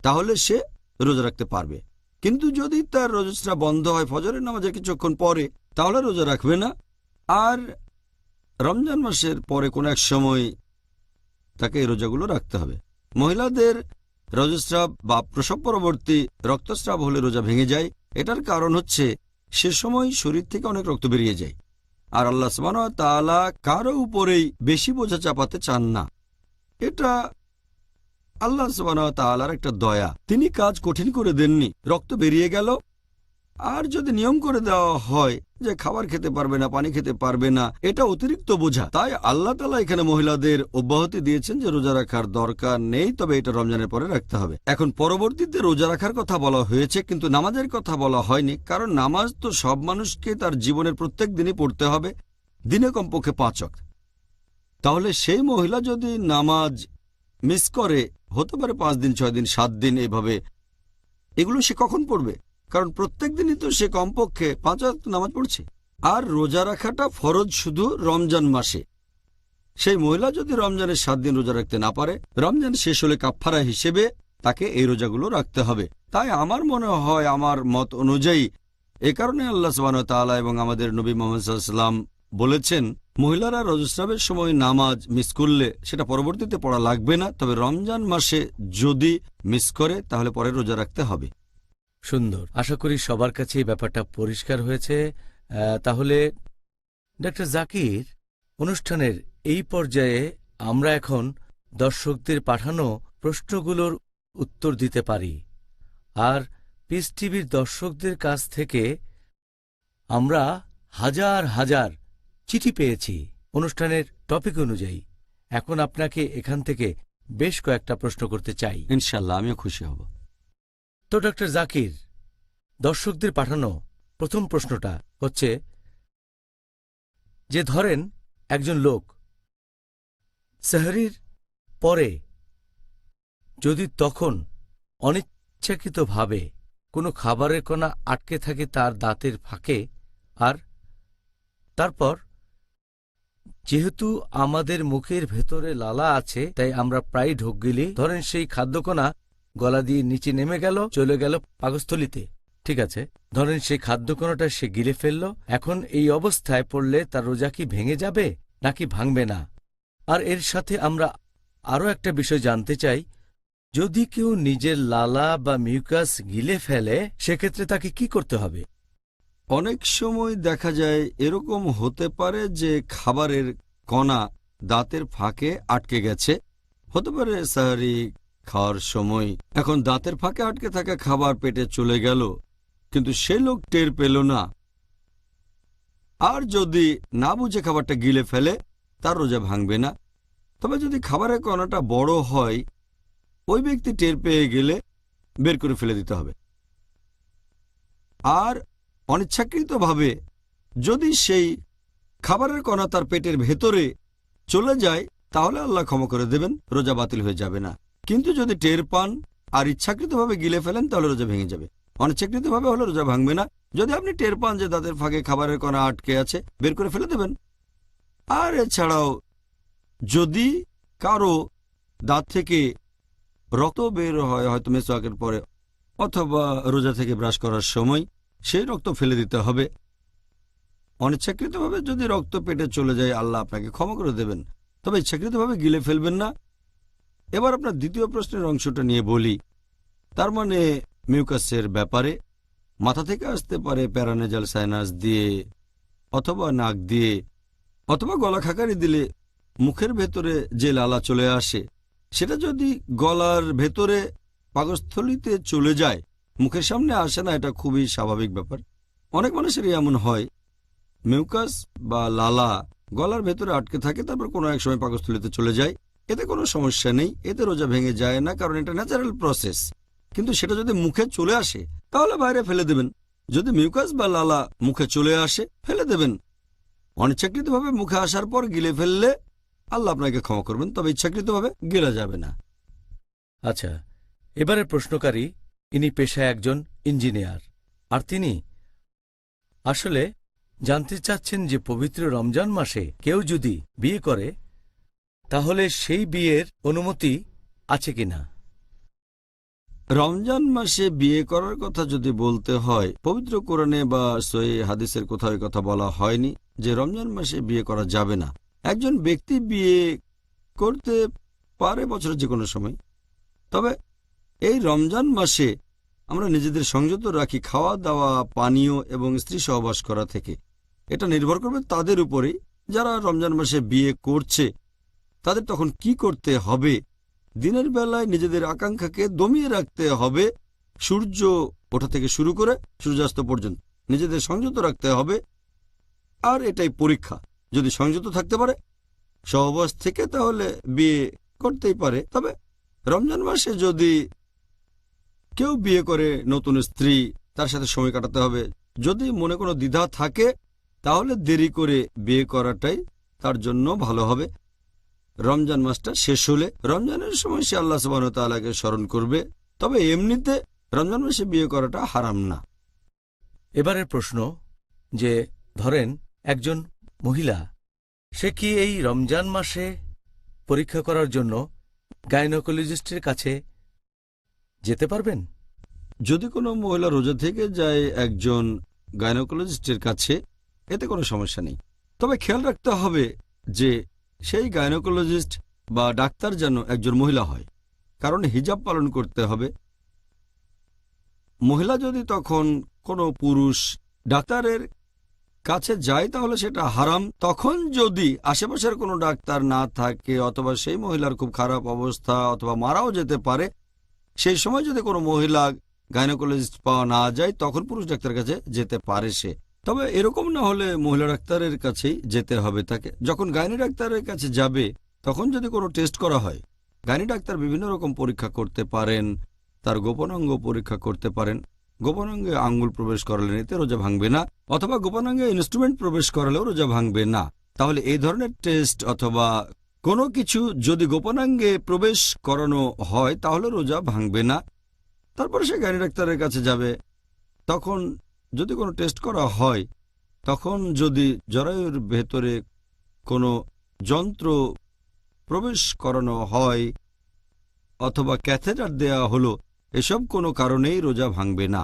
তাহলে সে রোজা রাখতে পারবে। কিন্তু যদি তার রজস্রাব বন্ধ হয় ফজরের নামাজের কিছুক্ষণ পরে, তাহলে রোজা রাখবে না। আর রমজান মাসের পরে কোনো এক সময় তাকে এই রোজাগুলো রাখতে হবে। মহিলাদের রজস্রাব বা প্রসব পরবর্তী রক্তস্রাব হলে রোজা ভেঙে যায়। এটার কারণ হচ্ছে সে সময় শরীর থেকে অনেক রক্ত বেরিয়ে যায়, আর আল্লাহ সুবহানাহু ওয়া তাআলা কারো উপরেই বেশি বোঝা চাপাতে চান না। এটা আল্লাহ সুবহানাহু ওয়া তাআলার একটা দয়া, তিনি কাজ কঠিন করে দেননি। রক্ত বেরিয়ে গেল, আর যদি নিয়ম করে দেওয়া হয় যে খাবার খেতে পারবে না, পানি খেতে পারবে না, এটা অতিরিক্ত বোঝা। তাই আল্লাহ তাআলা এখানে মহিলাদের অব্যাহতি দিয়েছেন যে রোজা রাখার দরকার নেই, তবে এটা রমজানের পরে রাখতে হবে। এখন পরবর্তীতে রোজা রাখার কথা বলা হয়েছে, কিন্তু নামাজের কথা বলা হয়নি, কারণ নামাজ তো সব মানুষকে তার জীবনের প্রত্যেক দিনই পড়তে হবে, দিনে কমপক্ষে 5 ওয়াক্ত। তাহলে সেই মহিলা যদি নামাজ মিস করে, হতে পারে 5 দিন, 6 দিন, 7 দিন, এভাবে, এগুলো সে কখন পড়বে? কারণ প্রত্যেক দিনই তো সে কমপক্ষে 5 ওয়াক্ত নামাজ পড়ছে। আর রোজা রাখাটা ফরজ শুধু রমজান মাসে। সেই মহিলা যদি রমজানের 7 দিন রোজা রাখতে না পারে, রমজান শেষ হলে কাফফারা হিসেবে তাকে এই রোজাগুলো রাখতে হবে। তাই আমার মনে হয়, আমার মত অনুযায়ী, এ কারণে আল্লাহ সুবহানাহু ওয়া তাআলা এবং আমাদের নবী মুহাম্মদ সাল্লাল্লাহু আলাইহি ওয়াসাল্লাম বলেছেন, মহিলারা রজস্রাবের সময় নামাজ মিস করলে সেটা পরবর্তীতে পড়া লাগবে না, তবে রমজান মাসে যদি মিস করে তাহলে পরে রোজা রাখতে হবে। সুন্দর। আশা করি সবার কাছে এই ব্যাপারটা পরিষ্কার হয়েছে। তাহলে ডক্টর জাকির, অনুষ্ঠানের এই পর্যায়ে আমরা এখন দর্শকদের পাঠানো প্রশ্নগুলোর উত্তর দিতে পারি। আর পিস টিভির দর্শকদের কাছ থেকে আমরা হাজার হাজার চিঠি পেয়েছি অনুষ্ঠানের টপিক অনুযায়ী। এখন আপনাকে এখান থেকে বেশ কয়েকটা প্রশ্ন করতে চাই। ইনশাআল্লাহ, আমিও খুশি হব। তো ডক্টর জাকির, দর্শকদের পাঠানো প্রথম প্রশ্নটা হচ্ছে যে ধরেন একজন লোক সেহরির পরে যদি তখন অনিচ্ছাকৃতভাবে কোনো খাবারের কণা আটকে থাকে তার দাঁতের ফাঁকে, আর তারপর যেহেতু আমাদের মুখের ভেতরে লালা আছে তাই আমরা প্রায় ঢোক গিলি, ধরেন সেই খাদ্যকণা গলা দিয়ে নিচে নেমে গেল, চলে গেল পাকস্থলিতে, ঠিক আছে, ধরেন সেই খাদ্যকণাটা সে গিলে ফেলল। এখন এই অবস্থায় পড়লে তার রোজা কি ভেঙে যাবে নাকি ভাঙবে না? আর এর সাথে আমরা আরও একটা বিষয় জানতে চাই, যদি কেউ নিজের লালা বা মিউকাস গিলে ফেলে সেক্ষেত্রে তাকে কি করতে হবে? অনেক সময় দেখা যায় এরকম হতে পারে যে খাবারের কণা দাঁতের ফাঁকে আটকে গেছে, হতে পারে সাহারি খাওয়ার সময়। এখন দাঁতের ফাঁকে আটকে থাকা খাবার পেটে চলে গেল, কিন্তু সে লোক টের পেল না। আর যদি না বুঝে খাবারটা গিলে ফেলে তার রোজা ভাঙবে না। তবে যদি খাবারের কণাটা বড় হয়, ওই ব্যক্তি টের পেয়ে গেলে বের করে ফেলে দিতে হবে। আর অনিচ্ছাকৃতভাবে যদি সেই খাবারের কণা তার পেটের ভেতরে চলে যায় তাহলে আল্লাহ ক্ষমা করে দেবেন, রোজা বাতিল হয়ে যাবে না। কিন্তু যদি টের পান আর ইচ্ছাকৃতভাবে গিলে ফেলেন তাহলে রোজা ভেঙে যাবে। অনিচ্ছাকৃতভাবে হলে রোজা ভাঙবে না। যদি আপনি টের পান যে দাঁতের ফাঁকে খাবারের কণা আটকে আছে, বের করে ফেলে দেবেন। আর এছাড়াও যদি কারো দাঁত থেকে রক্ত বের হয়, হয়তো মেসওয়াকের পরে অথবা রোজা থেকে ব্রাশ করার সময়, সেই রক্ত ফেলে দিতে হবে। অনিচ্ছাকৃতভাবে যদি রক্ত পেটে চলে যায় আল্লাহ আপনাকে ক্ষমা করে দেবেন, তবে ইচ্ছাকৃতভাবে গিলে ফেলবেন না। এবার আপনার দ্বিতীয় প্রশ্নের অংশটা নিয়ে বলি। তার মানে মিউকাসের ব্যাপারে মাথা থেকে আসতে পারে প্যারানেজাল সাইনাস দিয়ে, অথবা নাক দিয়ে, অথবা গলা খাকারি দিলে মুখের ভেতরে যে লালা চলে আসে সেটা যদি গলার ভেতরে পাকস্থলিতে চলে যায়, মুখের সামনে আসে না, এটা খুবই স্বাভাবিক ব্যাপার। অনেক মানুষেরই এমন হয়, মিউকাস বা লালা গলার ভেতরে আটকে থাকে, তারপর কোনো এক সময় পাকস্থলিতে চলে যায়। এতে কোনো সমস্যা নেই, এতে রোজা ভেঙে যায় না, কারণ এটা ন্যাচারাল প্রসেস। কিন্তু সেটা যদি মুখে চলে আসে তাহলে বাইরে ফেলে দেবেন। যদি মিউকাস বা লালা মুখে চলে আসে ফেলে দেবেন। অনিচ্ছাকৃতভাবে মুখে আসার পর গিলে ফেললে আল্লাহ আপনাকে ক্ষমা করবেন, তবে ইচ্ছাকৃতভাবে গিলা যাবে না। আচ্ছা, এবারের প্রশ্নকারী ইনি পেশায় একজন ইঞ্জিনিয়ার, আর তিনি আসলে জানতে চাচ্ছেন যে পবিত্র রমজান মাসে কেউ যদি বিয়ে করে তাহলে সেই বিয়ের অনুমতি আছে কিনা। রমজান মাসে বিয়ে করার কথা যদি বলতে হয়, পবিত্র কোরআনে বা সহিহ হাদিসের কোথাও কথা বলা হয়নি যে রমজান মাসে বিয়ে করা যাবে না। একজন ব্যক্তি বিয়ে করতে পারে বছরের যে কোনো সময়, তবে এই রমজান মাসে আমরা নিজেদের সংযত রাখি খাওয়া দাওয়া, পানীয় এবং স্ত্রী সহবাস করা থেকে। এটা নির্ভর করবে তাদের উপরেই। যারা রমজান মাসে বিয়ে করছে তাদের তখন কি করতে হবে? দিনের বেলায় নিজেদের আকাঙ্ক্ষাকে দমিয়ে রাখতে হবে, সূর্য ওঠা থেকে শুরু করে সূর্যাস্ত পর্যন্ত নিজেদের সংযত রাখতে হবে। আর এটাই পরীক্ষা। যদি সংযত থাকতে পারে সহবাস থেকে তাহলে বিয়ে করতেই পারে। তবে রমজান মাসে যদি কেউ বিয়ে করে নতুন স্ত্রী, তার সাথে সময় কাটাতে হবে। যদি মনে কোনো দ্বিধা থাকে তাহলে দেরি করে বিয়ে করাটাই তার জন্য ভালো হবে। রমজান মাসটা শেষ হলে রমজানের সময় সে আল্লাহ সুবহানাহু ওয়া তাআলাকে স্মরণ করবে। তবে এমনিতে রমজান মাসে বিয়ে করাটা হারাম না। এবারের প্রশ্ন যে ধরেন একজন মহিলা, সে কি এই রমজান মাসে পরীক্ষা করার জন্য গাইনোকোলজিস্টের কাছে যেতে পারবেন? যদি কোনো মহিলা রোজা থেকে যায় একজন গাইনোকোলজিস্টের কাছে, এতে কোনো সমস্যা নেই। তবে খেয়াল রাখতে হবে যে সেই গাইনোকোলজিস্ট বা ডাক্তার যেন একজন মহিলা হয়, কারণ হিজাব পালন করতে হবে। মহিলা যদি তখন কোনো পুরুষ ডাক্তারের কাছে যায় তাহলে সেটা হারাম। তখন যদি আশেপাশের কোনো ডাক্তার না থাকে অথবা সেই মহিলার খুব খারাপ অবস্থা অথবা মারাও যেতে পারে, সেই সময় যদি কোনো মহিলা গাইনোকোলজিস্ট পাওয়া না যায় তখন পুরুষ ডাক্তারের কাছে যেতে পারে সে। তবে এরকম না হলে মহিলা ডাক্তারের কাছেই যেতে হবে তাকে। যখন গাইনি ডাক্তারের কাছে যাবে তখন যদি কোনো টেস্ট করা হয়, গাইনি ডাক্তার বিভিন্ন রকম পরীক্ষা করতে পারেন, তার গোপনাঙ্গ পরীক্ষা করতে পারেন। গোপনাঙ্গে আঙ্গুল প্রবেশ করালে এতে রোজা ভাঙবে না, অথবা গোপনাঙ্গে ইনস্ট্রুমেন্ট প্রবেশ করালেও রোজা ভাঙবে না। তাহলে এই ধরনের টেস্ট অথবা কোনো কিছু যদি গোপনাঙ্গে প্রবেশ করানো হয় তাহলে রোজা ভাঙবে না। তারপরে সে গাইনি ডাক্তারের কাছে যাবে। তখন যদি কোনো টেস্ট করা হয়, তখন যদি জরায়ুর ভেতরে কোনো যন্ত্র প্রবেশ করানো হয় অথবা ক্যাথেটার দেয়া হলো, এসব কোনো কারণেই রোজা ভাঙবে না।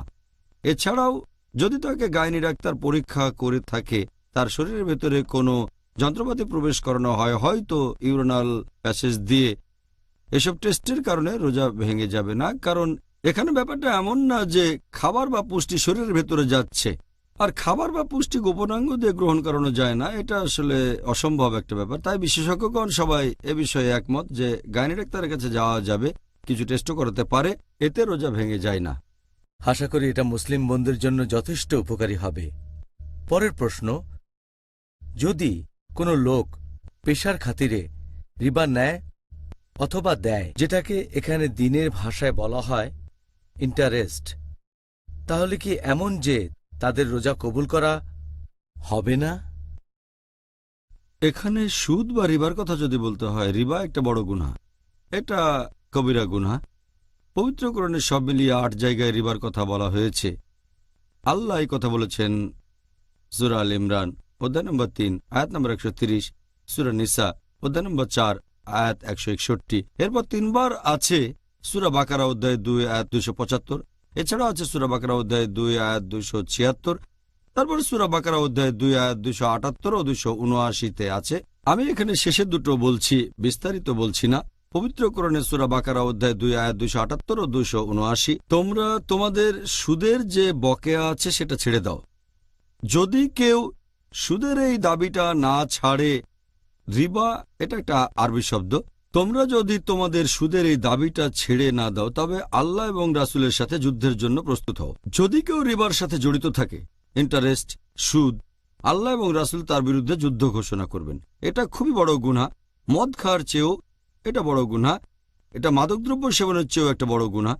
এছাড়াও যদি তাকে গাইনি ডাক্তার পরীক্ষা করে থাকে, তার শরীরের ভেতরে কোনো যন্ত্রপাতি প্রবেশ করানো হয়, হয়তো ইউরিনাল প্যাসেজ দিয়ে, এসব টেস্টের কারণে রোজা ভেঙে যাবে না। কারণ এখানে ব্যাপারটা এমন না যে খাবার বা পুষ্টি শরীরের ভেতরে যাচ্ছে, আর খাবার বা পুষ্টি গোপনাঙ্গ দিয়ে গ্রহণ করানো যায় না, এটা আসলে অসম্ভব একটা ব্যাপার। তাই বিশেষজ্ঞগণ সবাই এ বিষয়ে একমত যে গাইনি ডাক্তারের কাছে যাওয়া যাবে, কিছু টেস্টও করাতে পারে, এতে রোজা ভেঙে যায় না। আশা করি এটা মুসলিম বন্ধুর জন্য যথেষ্ট উপকারী হবে। পরের প্রশ্ন, যদি কোনো লোক পেশার খাতিরে রিবা নেয় অথবা দেয়, যেটাকে এখানে দিনের ভাষায় বলা হয় ইন্টারেস্ট, তাহলে কি এমন যে তাদের রোজা কবুল করা হবে না? এখানে সুদ বা রিবার কথা যদি বলতে হয়, রিবা একটা বড় গুনাহ, এটা কবিরা গুনাহ। পবিত্র কোরআনে সব মিলিয়ে 8 জায়গায় রিবার কথা বলা হয়েছে। আল্লাহ এই কথা বলেছেন সূরা আল ইমরান অধ্যায় নম্বর 3 আয়াত নম্বর 130, সূরা নিসা অধ্যায় নম্বর 4 আয়াত 161। এরপর 3 বার আছে সূরা বাকারা অধ্যায় 2 আয়াত 275। এছাড়াও আছে সূরা বাকারা অধ্যায় 2 আয়াত 276। তারপরে সূরা বাকারা অধ্যায় 2 আয়াত 278 ও 279-তে আছে। আমি এখানে শেষের দুটো বলছি, বিস্তারিত বলছি না। পবিত্র কোরআনে সূরা বাকারা অধ্যায় 2 আয়াত 278 ও 279, তোমরা তোমাদের সুদের যে বকেয়া আছে সেটা ছেড়ে দাও। যদি কেউ সুদের এই দাবিটা না ছাড়ে, রিবা এটা একটা আরবি শব্দ, তোমরা যদি তোমাদের সুদের এই দাবিটা ছেড়ে না দাও তবে আল্লাহ এবং রাসূলের সাথে যুদ্ধের জন্য প্রস্তুত হও। যদি কেউ রিবার সাথে জড়িত থাকে, ইন্টারেস্ট, সুদ, আল্লাহ এবং রাসূল তার বিরুদ্ধে যুদ্ধ ঘোষণা করবেন। এটা খুবই বড় গুনাহ। মদ খাওয়ার চেয়েও এটা বড় গুনাহ। এটা মাদকদ্রব্য সেবনের চেয়েও একটা বড় গুনাহ।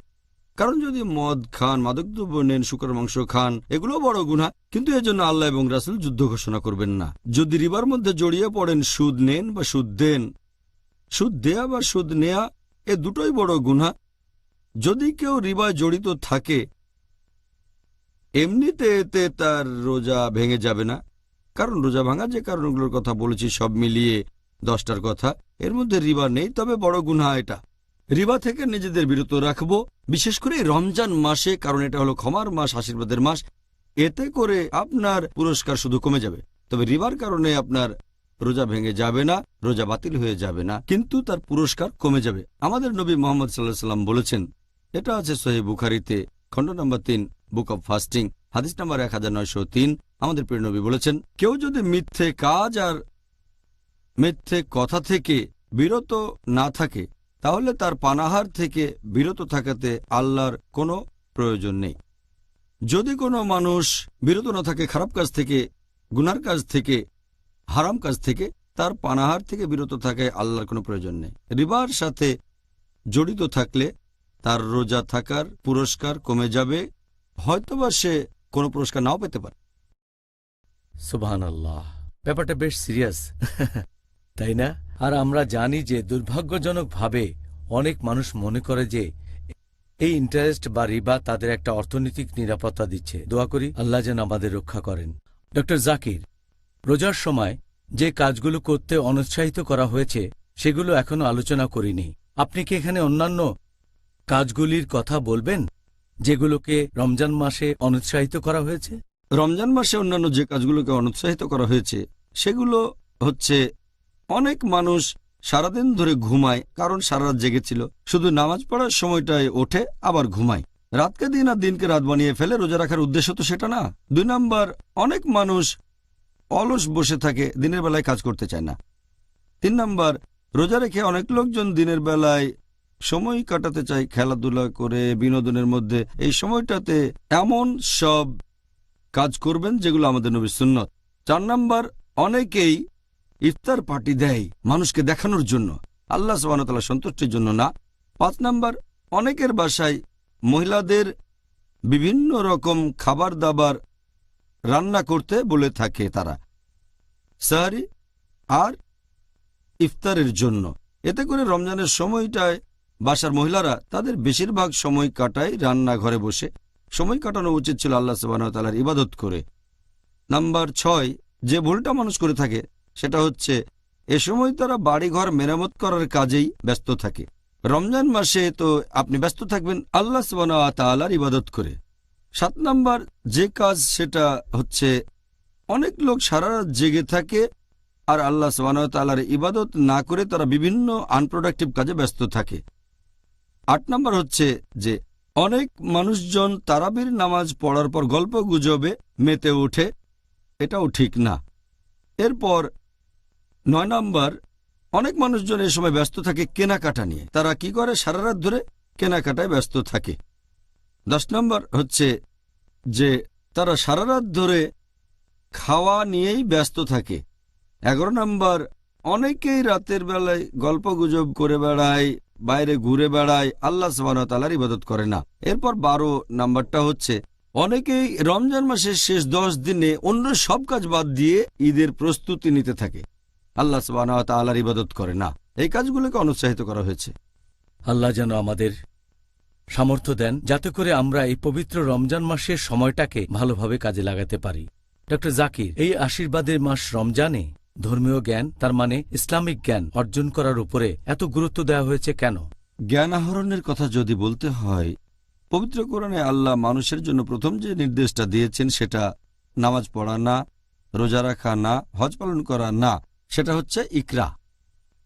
কারণ যদি মদ খান, মাদকদ্রব্য নেন, শুকরের মাংস খান, এগুলো বড় গুনাহ, কিন্তু এজন্য আল্লাহ এবং রাসূল যুদ্ধ ঘোষণা করবেন না। যদি রিবার মধ্যে জড়িয়ে পড়েন, সুদ নেন বা সুদ দেন, সুদ দেয়া বা সুদ নেয়া, এ দুটোই বড় গুনাহ। যদি কেউ রিবায় জড়িত থাকে, এমনিতে এতে তার রোজা ভেঙে যাবে না। কারণ রোজা ভাঙা যে কারণগুলোর কথা বলেছি সব মিলিয়ে 10টার কথা, এর মধ্যে রিবা নেই। তবে বড় গুনাহ এটা। রিবা থেকে নিজেদের বিরত রাখবো, বিশেষ করে রমজান মাসে, কারণ এটা হলো ক্ষমার মাস, আশীর্বাদের মাস। এতে করে আপনার পুরস্কার শুধু কমে যাবে। তবে রিবার কারণে আপনার রোজা ভেঙে যাবে না, রোজা বাতিল হয়ে যাবে না, কিন্তু তার পুরস্কার কমে যাবে। আমাদের নবী মুহাম্মদ সাল্লাল্লাহু আলাইহি ওয়াসাল্লাম বলেছেন, এটা আছে সহিহ বুখারীতে খণ্ড নম্বর 3 বুক অব ফাস্টিং হাদিস নম্বর 1903। আমাদের প্রিয় নবী বলেছেন, কেউ যদি মিথ্যে কাজ আর মিথ্যে কথা থেকে বিরত না থাকে তাহলে তার পানাহার থেকে বিরত থাকাতে আল্লাহর কোনো প্রয়োজন নেই। যদি কোনো মানুষ বিরত না থাকে খারাপ কাজ থেকে, গুনার কাজ থেকে, হারাম কাজ থেকে, তার পানাহার থেকে বিরত থাকায় আল্লাহর কোনো প্রয়োজন নেই। রিবার সাথে জড়িত থাকলে তার রোজা থাকার পুরস্কার কমে যাবে, হয়তোবা সে কোনো পুরস্কার নাও পেতে পারে। সুবহানাল্লাহ, ব্যাপারটা বেশ সিরিয়াস, তাই না? আর আমরা জানি যে দুর্ভাগ্যজনকভাবে অনেক মানুষ মনে করে যে এই ইন্টারেস্ট বা রিবা তাদের একটা অর্থনৈতিক নিরাপত্তা দিচ্ছে। দোয়া করি আল্লাহ যেন আমাদের রক্ষা করেন। ডক্টর জাকির, রোজার সময় যে কাজগুলো করতে অনুৎসাহিত করা হয়েছে সেগুলো এখনো আলোচনা করিনি। আপনি কি এখানে অন্যান্য কাজগুলির কথা বলবেন যেগুলোকে রমজান মাসে অনুৎসাহিত করা হয়েছে? রমজান মাসে অন্যান্য যে কাজগুলোকে অনুৎসাহিত করা হয়েছে সেগুলো হচ্ছে, অনেক মানুষ সারাদিন ধরে ঘুমায় কারণ সারা রাত জেগেছিল, শুধু নামাজ পড়ার সময়টায় ওঠে আবার ঘুমায়। রাতকে দিন আর দিনকে রাত বানিয়ে ফেলে। রোজা রাখার উদ্দেশ্য তো সেটা না। 2 নাম্বার, অনেক মানুষ অলস বসে থাকে, দিনের বেলায় কাজ করতে চায় না। 3 নাম্বার, রোজা রেখে অনেক লোকজন দিনের বেলায় সময় কাটাতে চায় খেলাধুলা করে, বিনোদনের মধ্যে। এই সময়টাতে এমন সব কাজ করবেন যেগুলো আমাদের নবীর সুন্নত। 4 নাম্বার, অনেকেই ইফতার পার্টি দেয় মানুষকে দেখানোর জন্য, আল্লাহ সুবহানাহু ওয়া তাআলার সন্তুষ্টির জন্য না। 5 নাম্বার, অনেকের বাসায় মহিলাদের বিভিন্ন রকম খাবার দাবার রান্না করতে বলে থাকে তারা, সাহরি আর ইফতারের জন্য। এতে করে রমজানের সময়টায় বাসার মহিলারা তাদের বেশিরভাগ সময় কাটায় রান্নাঘরে বসে। সময় কাটানো উচিত ছিল আল্লাহ সুবহানাহু ওয়া তাআলার ইবাদত করে। নাম্বার 6, যে ভুলটা মানুষ করে থাকে সেটা হচ্ছে এ সময় তারা বাড়িঘর মেরামত করার কাজেই ব্যস্ত থাকে। রমজান মাসে তো আপনি ব্যস্ত থাকবেন আল্লাহ সুবহানাহু ওয়া তাআলার ইবাদত করে। 7 নাম্বার যে কাজ সেটা হচ্ছে অনেক লোক সারা রাত জেগে থাকে আর আল্লাহ সুবহানাহু ওয়া তাআলার ইবাদত না করে তারা বিভিন্ন আনপ্রোডাক্টিভ কাজে ব্যস্ত থাকে। 8 নাম্বার হচ্ছে যে অনেক মানুষজন তারাবির নামাজ পড়ার পর গল্প গুজবে মেতে ওঠে, এটাও ঠিক না। এরপর 9 নাম্বার, অনেক মানুষজন এই সময় ব্যস্ত থাকে কেনাকাটা নিয়ে। তারা কি করে? সারা রাত ধরে কেনাকাটায় ব্যস্ত থাকে। 10 নাম্বার হচ্ছে যে তারা সারা রাত ধরে খাওয়া নিয়েই ব্যস্ত থাকে। 11 নাম্বার, অনেকেই রাতের বেলায় গল্পগুজব করে বেড়ায়, বাইরে ঘুরে বেড়ায়, আল্লাহ সুবহানাহু ওয়া তাআলার ইবাদত করে না। এরপর 12 নাম্বারটা হচ্ছে অনেকেই রমজান মাসের শেষ 10 দিনে অন্য সব কাজ বাদ দিয়ে ঈদের প্রস্তুতি নিতে থাকে, আল্লাহ সুবহানাহু ওয়া তাআলার ইবাদত করে না। এই কাজগুলোকে অনুৎসাহিত করা হয়েছে। আল্লাহ যেন আমাদের সামর্থ্য দেন যাতে করে আমরা এই পবিত্র রমজান মাসের সময়টাকে ভালোভাবে কাজে লাগাতে পারি। ডক্টর জাকির, এই আশীর্বাদের মাস রমজানে ধর্মীয় জ্ঞান, তার মানে ইসলামিক জ্ঞান অর্জন করার উপরে এত গুরুত্ব দেওয়া হয়েছে কেন? জ্ঞান আহরণের কথা যদি বলতে হয়, পবিত্র কোরআনে আল্লাহ মানুষের জন্য প্রথম যে নির্দেশটা দিয়েছেন সেটা নামাজ পড়া না, রোজা রাখা না, হজ পালন করা না, সেটা হচ্ছে ইকরা।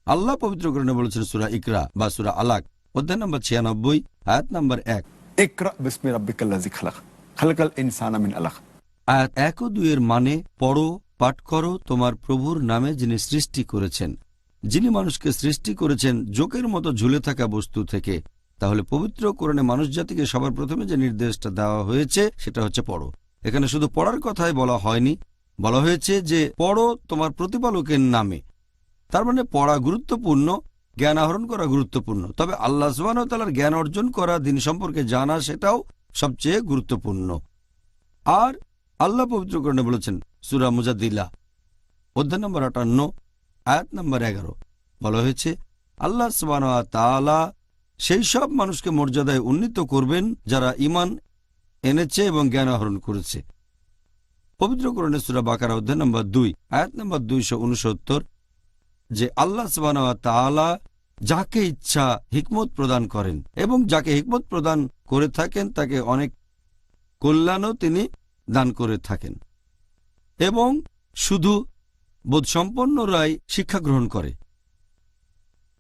আল্লাহ পবিত্র কোরআনে বলেছেন সূরা ইকরা বা সূরা আলাক, অধ্যায় নম্বর 96, আয়াত নম্বর 1। ইকরা বিসমি রাব্বিকাল্লাযী খালাক, খালাকাল ইনসানা মিন আলাক। আয়াত 1 ও 2 এর মানে, পড়ো, পাঠ করো তোমার প্রভুর নামে যিনি সৃষ্টি করেছেন, যিনি মানুষকে সৃষ্টি করেছেন জোকের মতো ঝুলে থাকা বস্তু থেকে। তাহলে পবিত্র কোরআনে মানুষ জাতিকে সবার প্রথমে যে নির্দেশটা দেওয়া হয়েছে সেটা হচ্ছে পড়ো। এখানে শুধু পড়ার কথাই বলা হয়নি, বলা হয়েছে যে পড়ো তোমার প্রতিপালকের নামে। তার মানে পড়া গুরুত্বপূর্ণ, জ্ঞান আহরণ করা গুরুত্বপূর্ণ, তবে আল্লাহ সুবহানাহু ওয়া তাআলার জ্ঞান অর্জন করা, দিন সম্পর্কে জানা, সেটাও সবচেয়ে গুরুত্বপূর্ণ। আর আল্লাহ পবিত্র কোরআনে বলেছেন সূরা মুজাদ্দিলা, অধ্যায় নম্বর 58, আয়াত নম্বর 11, বলা হয়েছে আল্লাহ সুবহানাহু ওয়া তাআলা সেই সব মানুষকে মর্যাদায় উন্নীত করবেন যারা ঈমান এনেছে এবং জ্ঞান আহরণ করেছে। পবিত্র কোরআনে সূরা বাকারা অধ্যায় নম্বর 2, আয়াত নম্বর 269, যে আল্লাহ সুবহানাহু ওয়া তাআলা যাকে ইচ্ছা হিকমত প্রদান করেন এবং যাকে হিকমত প্রদান করে থাকেন তাকে অনেক কল্যাণও তিনি দান করে থাকেন, এবং শুধু বোধসম্পন্নরাই শিক্ষা গ্রহণ করে।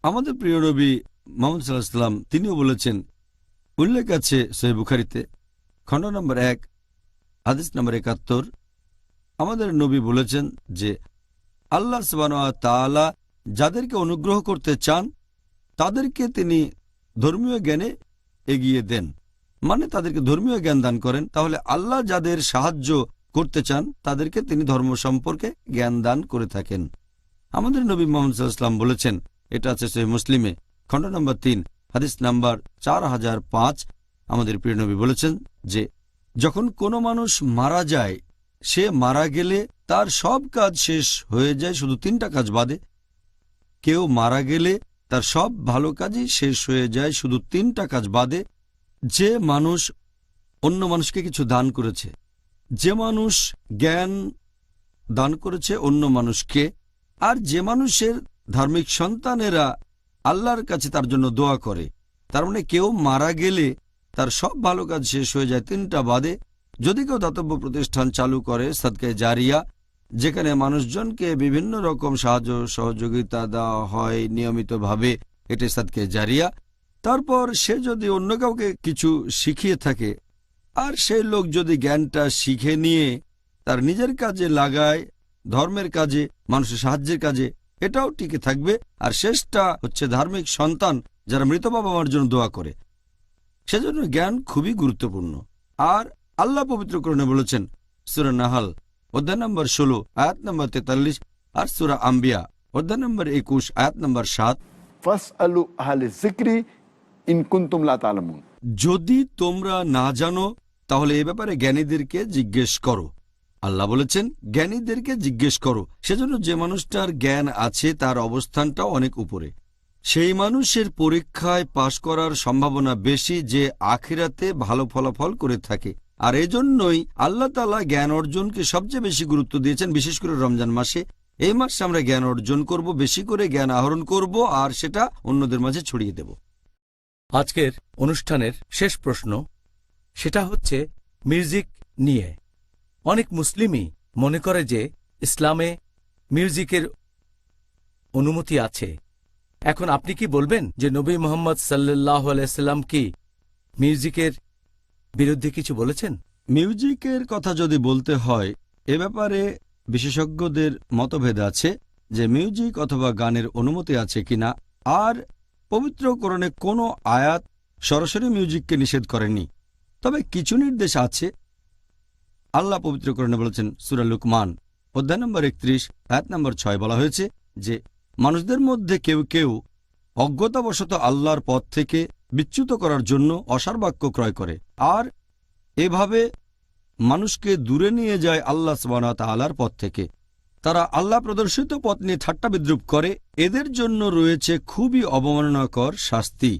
আমাদের প্রিয় নবী মুহাম্মদ সাল্লাল্লাহু আলাইহি ওয়াসাল্লাম তিনিও বলেছেন, উল্লেখ আছে সহিহ বুখারীতে খণ্ড নম্বর 1, হাদিস নম্বর 71, আমাদের নবী বলেছেন যে আল্লাহ সুবহানাহু ওয়া তাআলা যাদেরকে অনুগ্রহ করতে চান তাদেরকে তিনি ধর্মীয় জ্ঞানে এগিয়ে দেন, মানে তাদেরকে ধর্মীয় জ্ঞান দান করেন। তাহলে আল্লাহ যাদের সাহায্য করতে চান তাদেরকে তিনি ধর্ম সম্পর্কে জ্ঞান দান করে থাকেন। আমাদের নবী মুহাম্মদ সাল্লাল্লাহু আলাইহি ওয়াসাল্লাম বলেছেন, এটা আছে সহিহ মুসলিমে খণ্ড নম্বর 3, হাদিস নাম্বার 4005, আমাদের প্রিয় নবী বলেছেন যে যখন কোনো মানুষ মারা যায়, সে মারা গেলে তার সব কাজ শেষ হয়ে যায় শুধু 3টা কাজ বাদে। কেউ মারা গেলে তার সব ভালো কাজই শেষ হয়ে যায় শুধু 3টা কাজ বাদে। যে মানুষ অন্য মানুষকে কিছু দান করেছে, যে মানুষ জ্ঞান দান করেছে অন্য মানুষকে, আর যে মানুষের ধার্মিক সন্তানেরা আল্লাহর কাছে তার জন্য দোয়া করে। তার মানে কেউ মারা গেলে তার সব ভালো কাজ শেষ হয়ে যায় 3টা বাদে, যদি কেউ দাতব্য প্রতিষ্ঠান চালু করে সাদকা জারিয়া, যেখানে মানুষজনকে বিভিন্ন রকম সাহায্য সহযোগিতা দেওয়া হয় নিয়মিতভাবে, এটি সাদকা জারিয়া। তারপর সে যদি অন্য কাউকে কিছু শিখিয়ে থাকে আর সেই লোক যদি জ্ঞানটা শিখে নিয়ে তার নিজের কাজে লাগায়, ধর্মের কাজে, মানুষের সাহায্যের কাজে, এটাও টিকে থাকবে। আর শেষটা হচ্ছে ধার্মিক সন্তান যারা মৃত বাবা মার জন্য দোয়া করে। সেজন্য জ্ঞান খুবই গুরুত্বপূর্ণ। আর আল্লাহ পবিত্র কোরআনে বলেছেন সূরা নাহাল অধ্যায় নম্বর 16 আয়াত নম্বর 43 আর সূরা আম্বিয়া অধ্যায় নম্বর 21 আয়াত নম্বর 7, ফাসআলু আহলে যিকরি ইন কুনতুম লা তা'লামুন। যদি তোমরা না জানো তাহলে এ ব্যাপারে জ্ঞানীদেরকে জিজ্ঞেস করো। আল্লাহ বলেছেন জ্ঞানীদেরকে জিজ্ঞেস করো। সেজন্য যে মানুষটার জ্ঞান আছে তার অবস্থানটাও অনেক উপরে। সেই মানুষের পরীক্ষায় পাশ করার সম্ভাবনা বেশি যে আখিরাতে ভালো ফলাফল করে থাকে। আর এজন্যই আল্লাহ তাআলা জ্ঞান অর্জনকে সবচেয়ে বেশি গুরুত্ব দিয়েছেন, বিশেষ করে রমজান মাসে। এই মাসে আমরা জ্ঞান অর্জন করব, বেশি করে জ্ঞান আহরণ করব আর সেটা অন্যদের মাঝে ছড়িয়ে দেব। আজকের অনুষ্ঠানের শেষ প্রশ্ন, সেটা হচ্ছে মিউজিক নিয়ে। অনেক মুসলিমই মনে করে যে ইসলামে মিউজিকের অনুমতি আছে। এখন আপনি কি বলবেন যে নবী মুহাম্মদ সাল্লাল্লাহু আলাইহি সাল্লাম কি মিউজিকের বিরুদ্ধে কিছু বলেছেন? মিউজিকের কথা যদি বলতে হয়, এ ব্যাপারে বিশেষজ্ঞদের মতভেদ আছে যে মিউজিক অথবা গানের অনুমতি আছে কিনা। আর পবিত্র কোরআনে কোনো আয়াত সরাসরি মিউজিককে নিষেধ করেনি, তবে কিছু নির্দেশ আছে। আল্লাহ পবিত্র কোরআনে বলেছেন সূরা লুকমান অধ্যায় নম্বর 31 আয়াত নম্বর 6 বলা হয়েছে যে মানুষদের মধ্যে কেউ কেউ অজ্ঞতাবশত আল্লাহর পথ থেকে বিচ্যুত করার জন্য অসার বাক্য ক্রয় করে আর এভাবে মানুষকে দূরে নিয়ে যায় আল্লাহ সুবহানাহু ওয়া তাআলার পথ থেকে। তারা আল্লাহ প্রদর্শিত পথ নিয়ে ঠাট্টা বিদ্রূপ করে। এদের জন্য রয়েছে খুবই অবমাননাকর শাস্তি।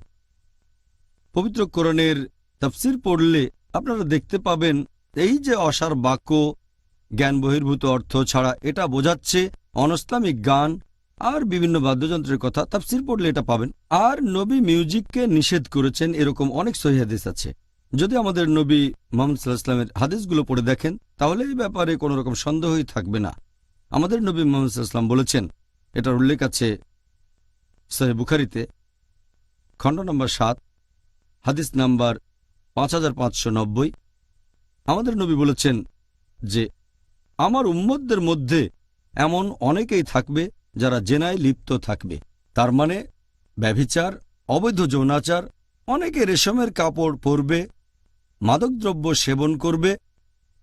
পবিত্র কোরআনের তাফসীর পড়লে আপনারা দেখতে পাবেন এই যে অসার বাক্য, জ্ঞান বহির্ভূত অর্থ ছাড়া, এটা বোঝাচ্ছে অনইসলামিক গান আর বিভিন্ন বাদ্যযন্ত্রের কথা। তাফসীর পড়লে এটা পাবেন। আর নবী মিউজিককে নিষেধ করেছেন এরকম অনেক সহিহ হাদিস আছে। যদি আমাদের নবী মুহাম্মদ সাল্লাল্লাহু আলাইহি ওয়াসাল্লামের হাদিসগুলো পড়ে দেখেন তাহলে এই ব্যাপারে কোনো রকম সন্দেহই থাকবে না। আমাদের নবী মুহাম্মদ সাল্লাল্লাহু আলাইহি ওয়াসাল্লাম বলেছেন, এটার উল্লেখ আছে সহিহ বুখারীতে খণ্ড নম্বর 7 হাদিস নাম্বার 5590। আমাদের নবী বলেছেন যে আমার উম্মতদের মধ্যে এমন অনেকেই থাকবে যারা জেনায় লিপ্ত থাকবে। তার মানে ব্যভিচার, অবৈধ যৌনাচার, অনেকে রেশমের কাপড় পরবে, মাদকদ্রব্য সেবন করবে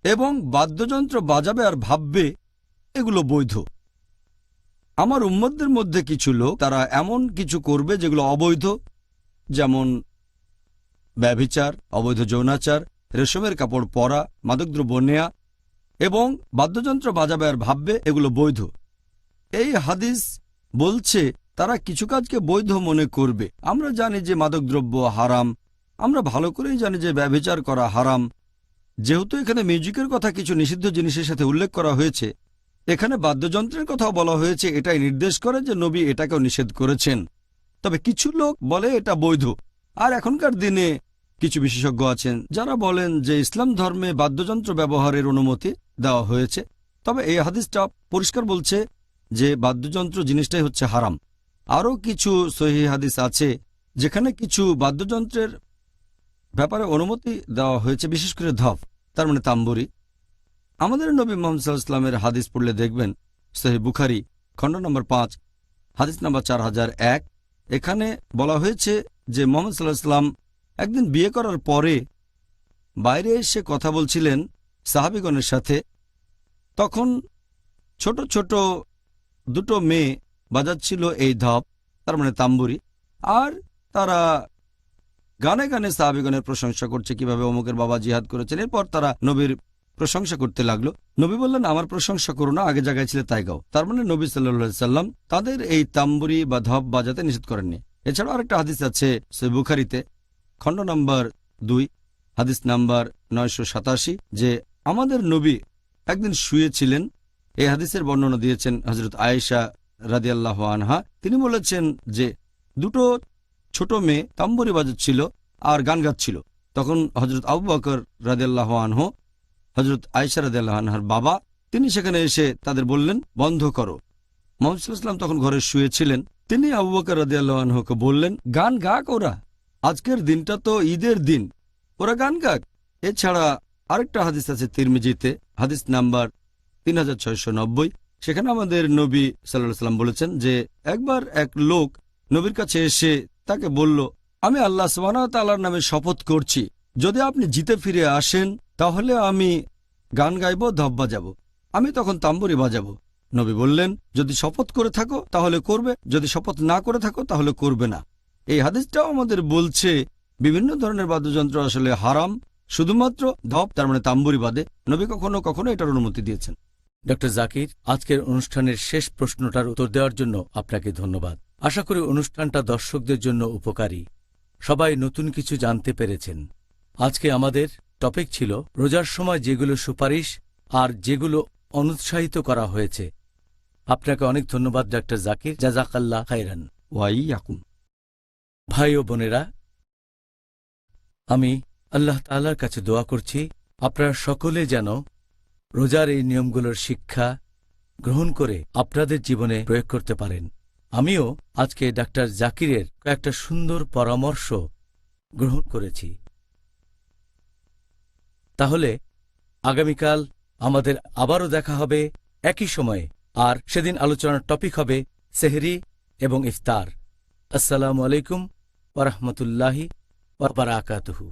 এবং বাদ্যযন্ত্র বাজাবে আর ভাববে এগুলো বৈধ। আমার উম্মতদের মধ্যে কিছু লোক তারা এমন কিছু করবে যেগুলো অবৈধ, যেমন ব্যভিচার, অবৈধ যৌনাচার, রেশমের কাপড় পরা, মাদকদ্রব্য নেয়া এবং বাদ্যযন্ত্র বাজাবে আর ভাববে এগুলো বৈধ। এই হাদিস বলছে তারা কিছু কাজকে বৈধ মনে করবে। আমরা জানি যে মাদকদ্রব্য হারাম, আমরা ভালো করেই জানি যে ব্যভিচার করা হারাম। যেহেতু এখানে মিউজিকের কথা কিছু নিষিদ্ধ জিনিসের সাথে উল্লেখ করা হয়েছে, এখানে বাদ্যযন্ত্রের কথাও বলা হয়েছে, এটাই নির্দেশ করে যে নবী এটাকেও নিষেধ করেছেন। তবে কিছু লোক বলে এটা বৈধ। আর এখনকার দিনে কিছু বিশেষজ্ঞ আছেন যারা বলেন যে ইসলাম ধর্মে বাদ্যযন্ত্র ব্যবহারের অনুমতি দেওয়া হয়েছে। তবে এই হাদিসটা পরিষ্কার বলছে যে বাদ্যযন্ত্র জিনিসটাই হচ্ছে হারাম। আরও কিছু সহিহ হাদিস আছে যেখানে কিছু বাদ্যযন্ত্রের ব্যাপারে অনুমতি দেওয়া হয়েছে, বিশেষ করে ধপ, তার মানে তাম্বুরি। আমাদের নবী মুহাম্মদ সাল্লাল্লাহু আলাইহি ওয়াসাল্লামের হাদিস পড়লে দেখবেন সহিহ বুখারী খণ্ড নম্বর 5 হাদিস নম্বর 4001। এখানে বলা হয়েছে যে মুহাম্মদ সাল্লাল্লাহু আলাইহি ওয়াসাল্লাম একদিন বিয়ে করার পরে বাইরে এসে কথা বলছিলেন সাহাবীগণের সাথে। তখন ছোট ছোট দুটো মেয়ে বাজাচ্ছিল এই ধপ, তার মানে তাম্বুরি, আর তারা গানে গানে সাহাবীগণের প্রশংসা করছে কিভাবে অমুকের বাবা জিহাদ করেছেন। এরপর তারা নবীর প্রশংসা করতে লাগলো। নবী বললেন, আমার প্রশংসা করো না, আগে জায়গায় ছিল তাই গাও। তার মানে নবী সাল্লাল্লাহু আলাইহি ওয়াসাল্লাম তাদের এই তাম্বুরি বা ধপ বাজাতে নিষেধ করেননি। এছাড়াও আরেকটা হাদিস আছে সহিহ বুখারীতে খণ্ড নম্বর 2 হাদিস নাম্বার 987 যে আমাদের নবী একদিন শুয়েছিলেন। এই হাদিসের বর্ণনা দিয়েছেন হযরত আয়েশা রাদিয়াল্লাহু আনহা। তিনি বলেছেন যে দুটো ছোট মেয়ে তাম্বুরি বাজাচ্ছিল আর গান গাচ্ছিল। তখন হযরত আবু বকর রাদিয়াল্লাহু আনহু হযরত আয়েশা রাদিয়াল্লাহু আনহার বাবা, তিনি সেখানে এসে তাদের বললেন, বন্ধ করো। মুহাম্মদ সাল্লাল্লাহু আলাইহি ওয়াসাল্লাম তখন ঘরে শুয়েছিলেন। তিনি আবু বকর রাদিয়াল্লাহু আনহুকে বললেন, গান গাক ওরা, আজকের দিনটা তো ঈদের দিন, ওরা গান গাক। এছাড়া আরেকটা হাদিস আছে তিরমিজিতে, হাদিস নাম্বার 3690। সেখানে আমাদের নবী সাল্লাল্লাহু আলাইহি ওয়াসাল্লাম বলেছেন যে একবার এক লোক নবীর কাছে এসে তাকে বলল, আমি আল্লাহ সুবহানাহু ওয়া তাআলার নামে শপথ করছি, যদি আপনি জিতে ফিরে আসেন তাহলে আমি গান গাইব, ধপ বাজাবো, আমি তখন তাম্বুরি বাজাবো। নবী বললেন, যদি শপথ করে থাকো তাহলে করবে, যদি শপথ না করে থাকো তাহলে করবে না। এই হাদিসটাও আমাদের বলছে বিভিন্ন ধরনের বাদ্যযন্ত্র আসলে হারাম, শুধুমাত্র ধপ, তার মানে তাম্বুরি বাদে। নবী কখনো কখনো এটার অনুমতি দিয়েছেন। ডক্টর জাকির, আজকের অনুষ্ঠানের শেষ প্রশ্নটার উত্তর দেওয়ার জন্য আপনাকে ধন্যবাদ। আশা করি অনুষ্ঠানটা দর্শকদের জন্য উপকারী, সবাই নতুন কিছু জানতে পেরেছেন। আজকে আমাদের টপিক ছিল রোজার সময় যেগুলো সুপারিশ আর যেগুলো অনুৎসাহিত করা হয়েছে। আপনাকে অনেক ধন্যবাদ ডক্টর জাকির, জাযাকাল্লাহ খাইরান। ওয়াইয়াকুম। ভাই ও বোনেরা, আমি আল্লাহ তাআলার কাছে দোয়া করছি আপনারা সকলে যেন রোজার এই নিয়মগুলোর শিক্ষা গ্রহণ করে আপনাদের জীবনে প্রয়োগ করতে পারেন। আমিও আজকে ডাক্তার জাকিরের কয়েকটা সুন্দর পরামর্শ গ্রহণ করেছি। তাহলে আগামীকাল আমাদের আবারও দেখা হবে একই সময়ে, আর সেদিন আলোচনার টপিক হবে সেহরি এবং ইফতার। আসসালামু আলাইকুম ওয়া রাহমাতুল্লাহি ওয়া বারাকাতুহু।